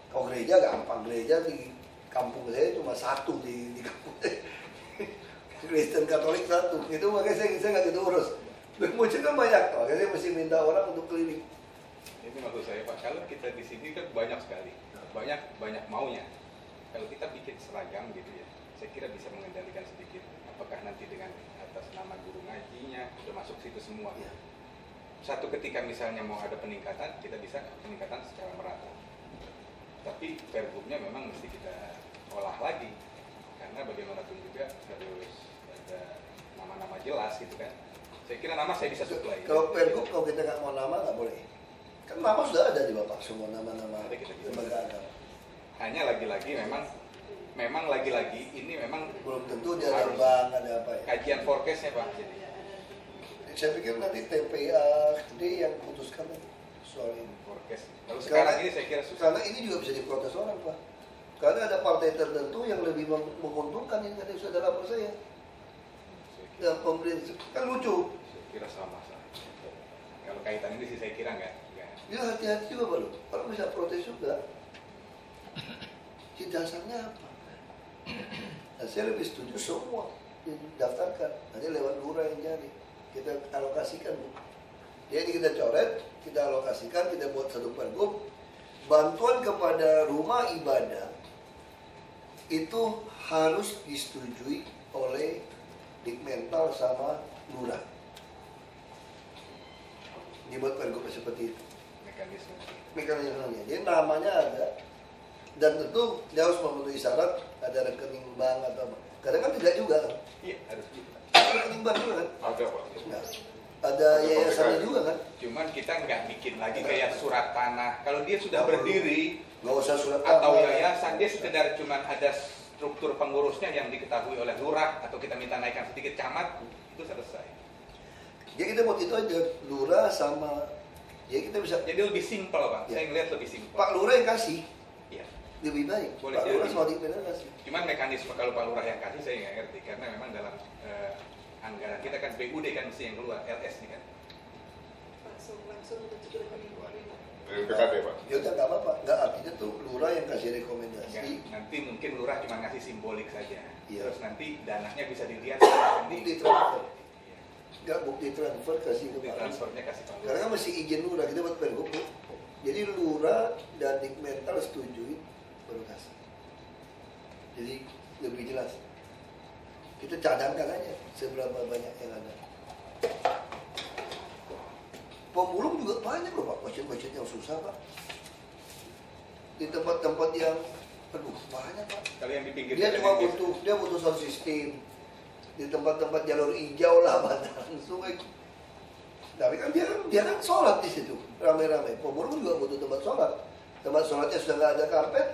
Kalau gereja gampang, gereja di kampung saya cuma satu di kampung saya. Kristen Katolik satu, itu makanya saya nggak gitu urus. Masjid kan banyak, makanya saya mesti minta orang untuk keliling. Ini maksud saya Pak, kalau kita di sini kan banyak sekali, banyak maunya. Kalau kita bikin seragam gitu ya, saya kira bisa mengendalikan sedikit. Apakah nanti dengan atas nama guru ngajinya sudah masuk situ semua? Ya. Satu ketika misalnya mau ada peningkatan, kita bisa peningkatan secara merata. Tapi pergubnya memang mesti kita olah lagi, karena bagaimanapun juga harus ada nama-nama jelas gitu kan. Saya kira nama saya bisa supply. Kalau pergub, kalau kita nggak mau nama nggak boleh. Kan nama sudah ada di Bapak, semua nama-nama Ada, kita bisa. lembaga agama. Hanya lagi-lagi memang lagi-lagi ini memang Belum tentu dia ada bank, ada apa ya. kajian forecastnya Pak. Jadi Saya pikir nanti TPA dia yang putuskan soal ini. forecast. Kalau sekarang ini saya kira susah. Karena ini juga bisa diprotes orang Pak. Karena ada partai tertentu yang lebih menguntungkan ini, ada sudah lapor saya. Dan pemerintah kan lucu. Saya kira sama. Kalau kaitan ini sih saya kira enggak. Ya hati-hati juga Pak. Kalau bisa protes juga. Di dasarnya apa? Nah, saya lebih setuju semua didaftarkan. Nanti lewat lurah yang jadi. Kita alokasikan Bu. Jadi kita coret, kita alokasikan, kita buat satu pergub. Bantuan kepada rumah ibadah itu harus disetujui oleh Dikmental sama lurah. Dibuat pergub seperti itu. Mekanismenya. Jadi namanya ada, dan tentu dia harus memenuhi syarat, ada rekening bank atau apa. Kadang kan tidak juga kan. Iya, harus gitu. Rekening bank juga kan. Ada Pak. Nah, ada yayasannya juga kan. Cuman kita nggak bikin lagi kayak surat tanah. Kalau dia sudah berdiri Gak usah surat atau tanah. yayasan, dia sekedar cuman ada struktur pengurusnya yang diketahui oleh lurah atau kita minta naikkan sedikit camat, itu selesai. Jadi kita buat itu aja, lurah sama. Jadi kita bisa. Jadi lebih simpel Pak. Ya. Saya ngelihat lebih simpel. Pak lurah yang kasih Iya. lebih baik. Boleh Pak lurah jadi. sama Dikmental kasih. Cuman mekanisme kalau Pak Lurah yang kasih saya nggak ngerti karena memang dalam anggaran kita kan BUD kan mesti yang keluar, LS nih kan. langsung menuju ke rekening pemerintah. Dari PKD Pak. Ya udah nggak apa-apa. Nggak, artinya tuh lurah yang kasih rekomendasi. Enggak, nanti mungkin lurah cuma ngasih simbolik saja. Iya. Terus nanti dananya bisa dilihat Bukti transfer. Iya. Nggak bukti transfer kasih ke Bukti Pak. transfernya kasih Pak Karena kan Lurah. mesti izin lurah, kita buat pergub Bu. Jadi lurah dan Dikmental setujui baru kasih. Jadi lebih jelas. Kita cadangkan aja seberapa banyak yang ada. Pemulung juga banyak loh Pak, masjid-masjid yang susah Pak. Di tempat-tempat yang, aduh banyak Pak. Kalau yang di pinggir Dia jalan cuma ini, dia butuh sound system. Di tempat-tempat jalur hijau lah, bantaran sungai. Tapi kan dia kan sholat di situ, rame-rame. Pemulung juga butuh tempat sholat. Tempat sholatnya sudah nggak ada karpet.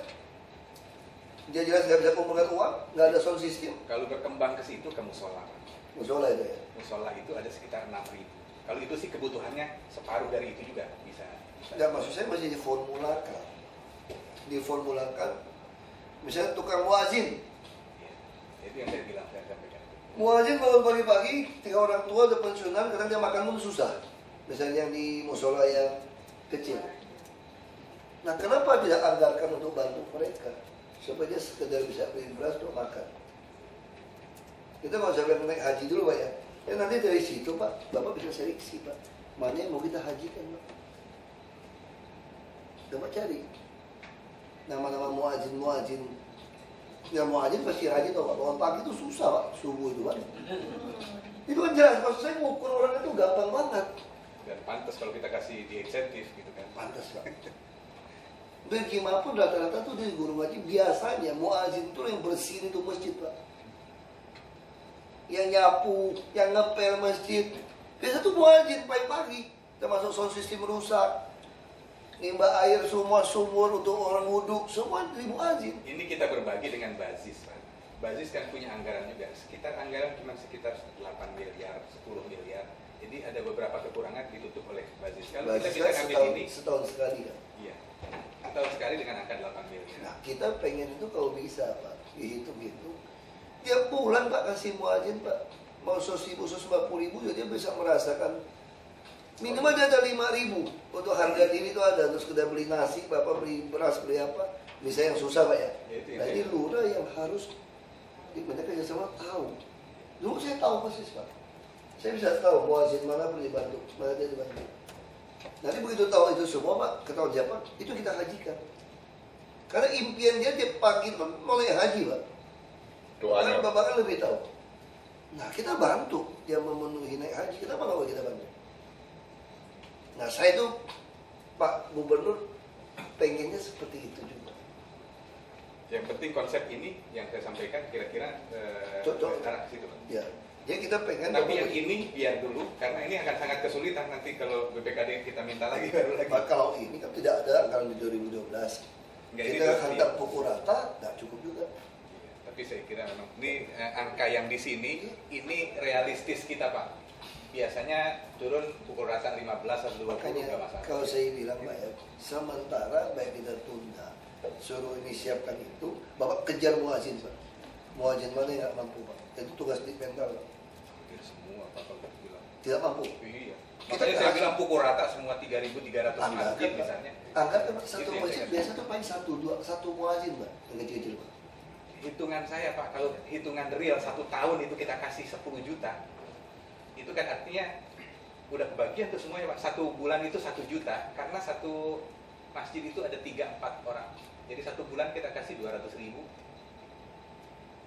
Dia jelas nggak bisa kumpulkan uang, nggak ada sound system. kalau berkembang ke situ ke musola. Musola itu ya. Musola itu ada sekitar 6.000. Kalau itu sih kebutuhannya separuh dari itu juga bisa. Nggak, maksud saya masih diformulakan. Diformulakan. Misalnya tukang muazin. Ya. Itu yang saya bilang saya sampaikan. Muazin bangun pagi-pagi, 3 orang tua udah pensiunan, kadang dia makan pun susah. Misalnya yang di musola yang kecil. Nah, kenapa tidak anggarkan untuk bantu mereka? Supaya dia sekedar bisa beli beras untuk makan. Kita mau sampai naik haji dulu Pak ya. Ya nanti dari situ Pak, Bapak bisa seleksi Pak. Mana yang mau kita hajikan Pak. Coba cari. Nama-nama muazin. Ya muazin pasti haji tau Pak. Bangun pagi itu susah Pak, subuh itu Pak. Itu kan jelas, maksud saya ngukur orang itu gampang banget. Dan pantas kalau kita kasih di insentif gitu kan. Pantas Pak. Dan gimana pun rata-rata tuh di guru ngaji biasanya muazin itu yang bersihin itu masjid Pak. Yang nyapu, yang ngepel masjid, Biasa tuh muazin pagi-pagi, termasuk sound system rusak, nimba air semua sumur untuk orang wudhu, semua dari muazin. Ini kita berbagi dengan Bazis, Pak. Bazis kan punya anggaran juga, sekitar anggaran cuma sekitar 8 miliar, 10 miliar. Jadi ada beberapa kekurangan ditutup oleh Bazis. Kalau kita bisa ngambil ini, setahun sekali kan. iya, setahun sekali dengan angka 8 miliar. Nah, kita pengen itu kalau bisa Pak, dihitung itu. Tiap bulan Pak kasih muazin Pak, mau 100.000, 140.000 jadi dia bisa merasakan minimal dia ada 5.000 untuk harga diri itu ada, terus kita beli nasi, Bapak beli beras, beli apa, misalnya yang susah Pak ya. Ya, itu Nah ini lurah yang harus mereka kerjasama tahu. Dulu saya tahu persis Pak, saya bisa tahu muazin mana perlu dibantu, mana dia dibantu. Nanti begitu tahu itu semua Pak, ketahuan siapa, itu kita hajikan. Karena impian dia tiap pagi kan mulai haji Pak. Doanya. Karena Bapak kan lebih tahu. Nah kita bantu dia memenuhi naik haji, kenapa nggak boleh kita bantu? Nah saya itu Pak Gubernur pengennya seperti itu juga. Yang penting konsep ini yang saya sampaikan kira-kira Cocok. arah ke situ, Pak. Ya, jadi kita pengen. Tapi yang ini biar dulu, karena ini akan sangat kesulitan nanti kalau BPKD kita minta lagi baru lagi. Pak, kalau ini kan tidak ada anggaran di 2012. Enggak, ini Kita terus hantar pukul rata, nggak cukup juga. Iya, tapi saya kira memang ini angka yang di sini ini realistis kita, Pak. Biasanya turun pukul rata 15 atau 20 Makanya nggak masalah. kalau saya bilang Pak ya, sementara baik kita tunda, suruh ini siapkan itu, Bapak kejar muazin Pak. Muazin mana yang nggak mampu Pak? Itu tugas di mental Pak. Hampir semua Pak kalau bilang. Tidak mampu. Iya. Kita Makanya saya kasih. bilang pukul rata semua 3.300 Angkat masjid Pak. misalnya. Angkat Pak, satu Itu yang masjid saya biasa tuh paling satu muazin Pak, yang kecil-kecil Pak. Hitungan saya Pak, kalau hitungan real 1 tahun itu kita kasih 10 juta, itu kan artinya udah kebagian tuh semuanya Pak. 1 bulan itu 1 juta, karena satu masjid itu ada 3-4 orang. Jadi 1 bulan kita kasih 200.000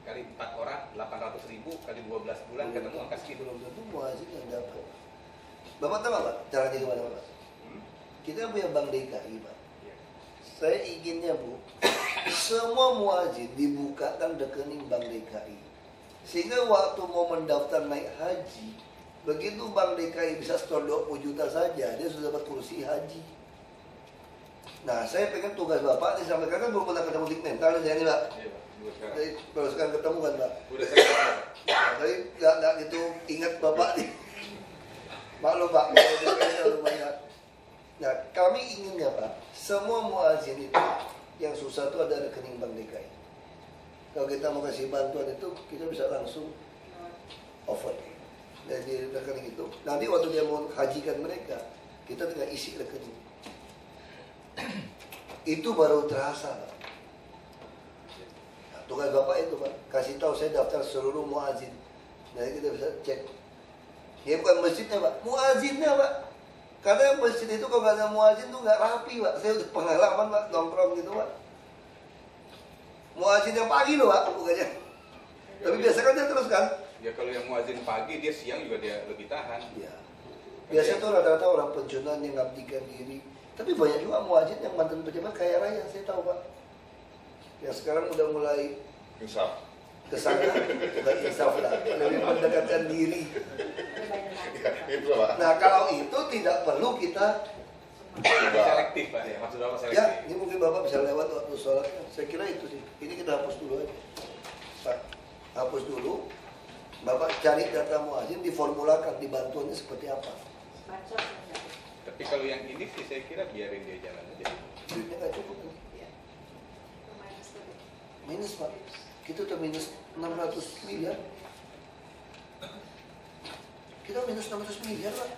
kali 4 orang 800.000 kali 12 bulan ketemu angka segitu. Belum tentu muazin yang dapat. Bapak tahu Pak caranya gimana Pak? Kita punya Bank DKI Pak. Iya. Saya inginnya Bu, semua muazin dibukakan rekening Bank DKI. Sehingga waktu mau mendaftar naik haji, begitu Bank DKI bisa store 20 juta saja, dia sudah dapat kursi haji. Nah, saya pengen tugas Bapak disampaikan kan belum pernah ketemu di mental ini Pak. Iya Pak, dua sekarang. Jadi baru sekarang ketemu kan Pak. Udah saya Pak. Nah, tapi nggak gitu ingat Bapak nih. Maklum Pak, kalau lumayan. Nah, kami inginnya Pak, semua muazin itu yang susah itu ada rekening Bank DKI. Kalau kita mau kasih bantuan itu, kita bisa langsung offer dari rekening itu. Nanti waktu dia mau hajikan mereka, kita tinggal isi rekening. Itu baru terasa Pak. Nah, tugas Bapak itu Pak, kasih tahu saya daftar seluruh muazin. Nanti kita bisa cek. Ya bukan masjidnya Pak, muazinnya Pak. Karena masjid itu kalau nggak ada muazin tuh nggak rapi Pak. Saya udah pengalaman Pak, nongkrong gitu Pak. Muazin yang pagi loh Pak, bukannya. Tapi biasa kan dia terus kan? Ya kalau yang muazin pagi, dia siang juga dia lebih tahan. Iya. Biasa tuh rata-rata orang pensiunan yang ngabdikan diri. Tapi banyak juga muazin yang mantan pejabat kaya raya, saya tahu Pak. Yang sekarang udah mulai Insaf. kesana, bukan insaf lah, lebih mendekatkan diri. Ya, itu Pak. Nah kalau itu tidak perlu kita. Selektif Pak, ya maksud Bapak selektif. Ya, ini mungkin Bapak bisa lewat waktu sholat. Saya kira itu sih. Ini kita hapus dulu aja. Pak, hapus dulu. Bapak cari data muazin, diformulakan, dibantuannya seperti apa. Bansos enggak? Tapi kalau yang ini sih saya kira biarin dia jalan aja. Duitnya nggak cukup kan? Iya. Minus tadi. Minus Pak. Kita udah minus 600 miliar. Kita minus 600 miliar Pak.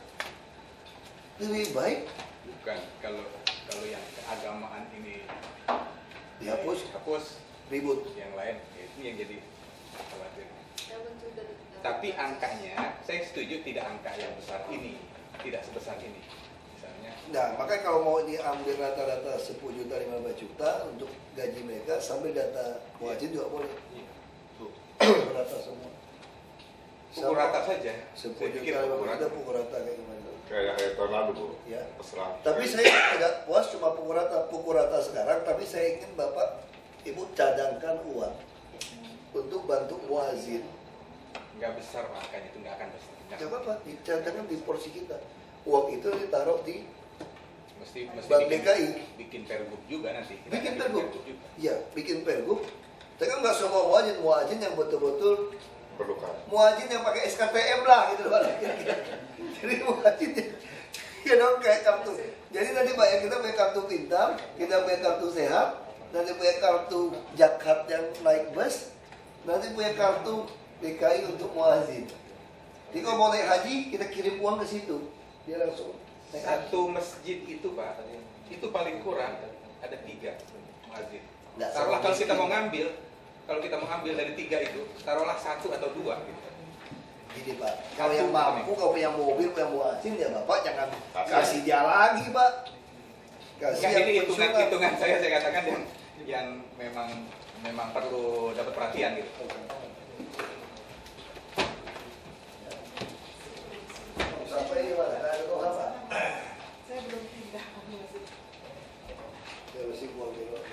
Lebih baik Bukan kalau yang keagamaan ini dihapus, hapus, ribut. yang lain ya itu yang jadi khawatir. Tapi angkanya saya setuju tidak angka yang besar ini, tidak sebesar ini. Misalnya Nah, makanya kalau mau diambil rata-rata 10 juta, 15 juta untuk gaji mereka, sambil data muazin juga boleh. iya. Tuh, rata semua. Pukul rata saja. 10 Saya pikir juta, pukul 15 rata. juta pukul rata kayak gimana. Kayak tahun lalu Bu. Ya. Terserah. Tapi saya tidak puas cuma pukul rata sekarang, tapi saya ingin Bapak, Ibu cadangkan uang untuk bantu muazin nggak besar makanya itu nggak akan besar. Gak apa-apa, dicatatkan di porsi kita. Uang itu ditaruh di Mesti Bank DKI. bikin pergub juga nanti. Kita Bikin akan pergub. juga. Iya, bikin pergub. Tapi kan nggak semua muajin yang betul-betul Perlukan. muajin yang pakai SKTM lah gitu loh. Jadi muajin ya dong kayak kartu. Jadi nanti Pak ya, kita punya kartu pintar, kita punya kartu sehat, nanti punya kartu zakat yang naik bus, nanti punya kartu DKI untuk muazin. Jadi kalau mau naik haji, kita kirim uang ke situ, dia langsung naik haji. Satu masjid itu Pak, itu paling kurang ada 3 muadzin. Nggak Taruhlah sama kalau kita miskin. mau ngambil, dari 3 itu, taruhlah 1 atau 2 gitu. Jadi Pak, kalau yang mampu, kalau punya mobil, punya muazin ya Bapak jangan Kasih. kasih dia lagi Pak. Kasih Enggak, yang ini hitungan pensiunan. saya katakan yang memang perlu dapat perhatian gitu. Sampai ini Pak, ada kok apa? Saya belum pindah masih. Ya mesti gua belok.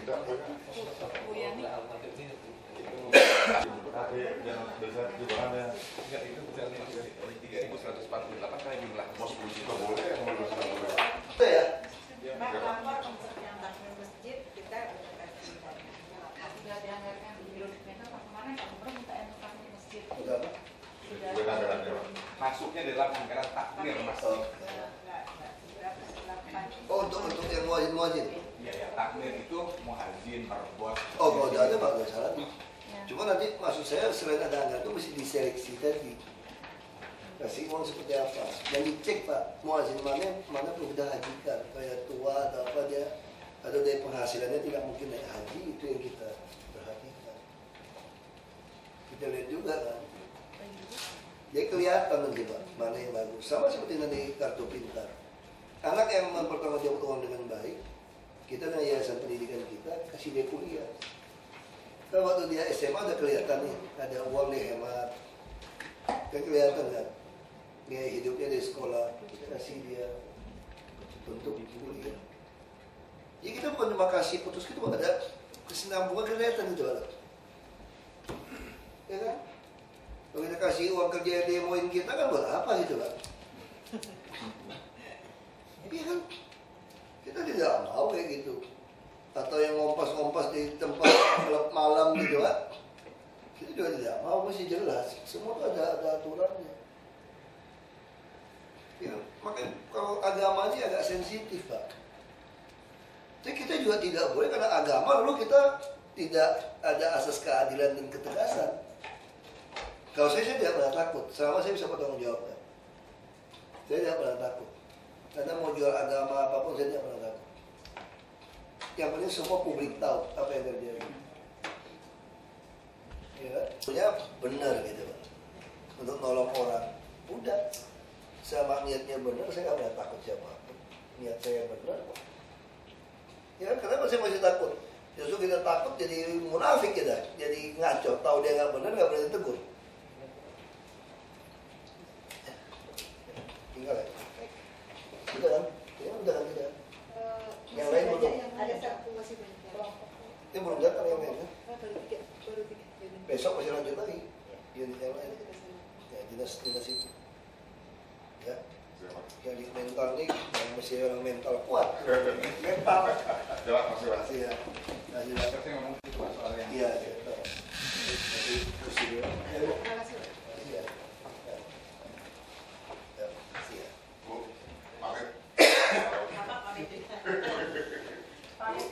Tidak, Bu Yani. Tapi yang besar juga ada. Enggak, itu misalnya 3.148 kali jumlah. mau 10 juta boleh, mau 12 juta boleh. Itu ya. Pak, lapor untuk yang takmir masjid kita udah kasih. Sudah dianggarkan di biro Dikmentan Pak kemarin Pak Gubernur minta edukasi di masjid. Udah Pak. Sudah. Bukan anggarannya, Pak. Masuknya dalam anggaran takmir masjid. Berapa? 8. Oh untuk yang muazin. Iya ya, takmir itu muadzin, merbot. Oh kalau udah ada Pak nggak salah. Ya. Cuma nanti maksud saya selain ada anggaran itu mesti diseleksi tadi. Kasih uang seperti apa? Dan dicek Pak, muazin mana perlu kita hajikan. Kayak tua atau apa dia atau dari penghasilannya tidak mungkin naik haji, itu yang kita perhatikan. Kita lihat juga kan. Jadi kelihatan nanti Pak, mana yang bagus. Sama seperti nanti kartu pintar. Anak yang mempertanggungjawab uang dengan baik, kita dengan yayasan pendidikan kita kasih dia kuliah. Kalau waktu dia SMA udah kelihatan nih, ada uang dihemat. Kan kelihatan kan? Dia hidupnya di sekolah, kita kasih dia untuk kuliah. Jadi kita bukan cuma kasih putus, kita ada kesinambungan kelihatan gitu loh. Ya kan? Kalau kita kasih uang kerja yang demoin kita kan buat apa gitu kan? Iya kan? Kita tidak mau kayak gitu. Atau yang ngompas-ngompas di tempat klub malam gitu kan? Kita juga tidak mau, masih jelas. Semua tuh ada aturannya. Ya, makanya kalau agama ini agak sensitif Pak. Jadi kita juga tidak boleh karena agama lalu kita tidak ada asas keadilan dan ketegasan. Kalau saya tidak pernah takut, selama saya bisa bertanggung jawab. Saya tidak pernah takut. Karena mau jual agama apapun saya tidak pernah takut. Yang penting semua publik tahu apa yang terjadi. Ya, punya benar gitu Pak. Untuk nolong orang, udah. Sama niatnya benar, saya nggak pernah takut siapapun. Niat saya benar. Ya, kenapa saya masih takut? Justru kita takut jadi munafik kita, jadi ngaco. Tahu dia nggak benar, nggak berani tegur. Tinggal ya. Udah kan? Ya udah kan kita. Yang lain belum. Ada satu masih banyak. Ini belum datang yang lain kan? Baru 3. Besok masih lanjut lagi. Unit yang lain. Ya dinas itu. Ya. Yang di mental nih, yang mesti orang mental kuat. Mental. Jawab, masih Pak. Iya. Masih lah. Saya ngomong itu Pak, soal yang Iya. Jadi kursi dia. Terima kasih. Iya. Ya. Kasih ya. Bu, pamit. Bapak pamit. Pamit.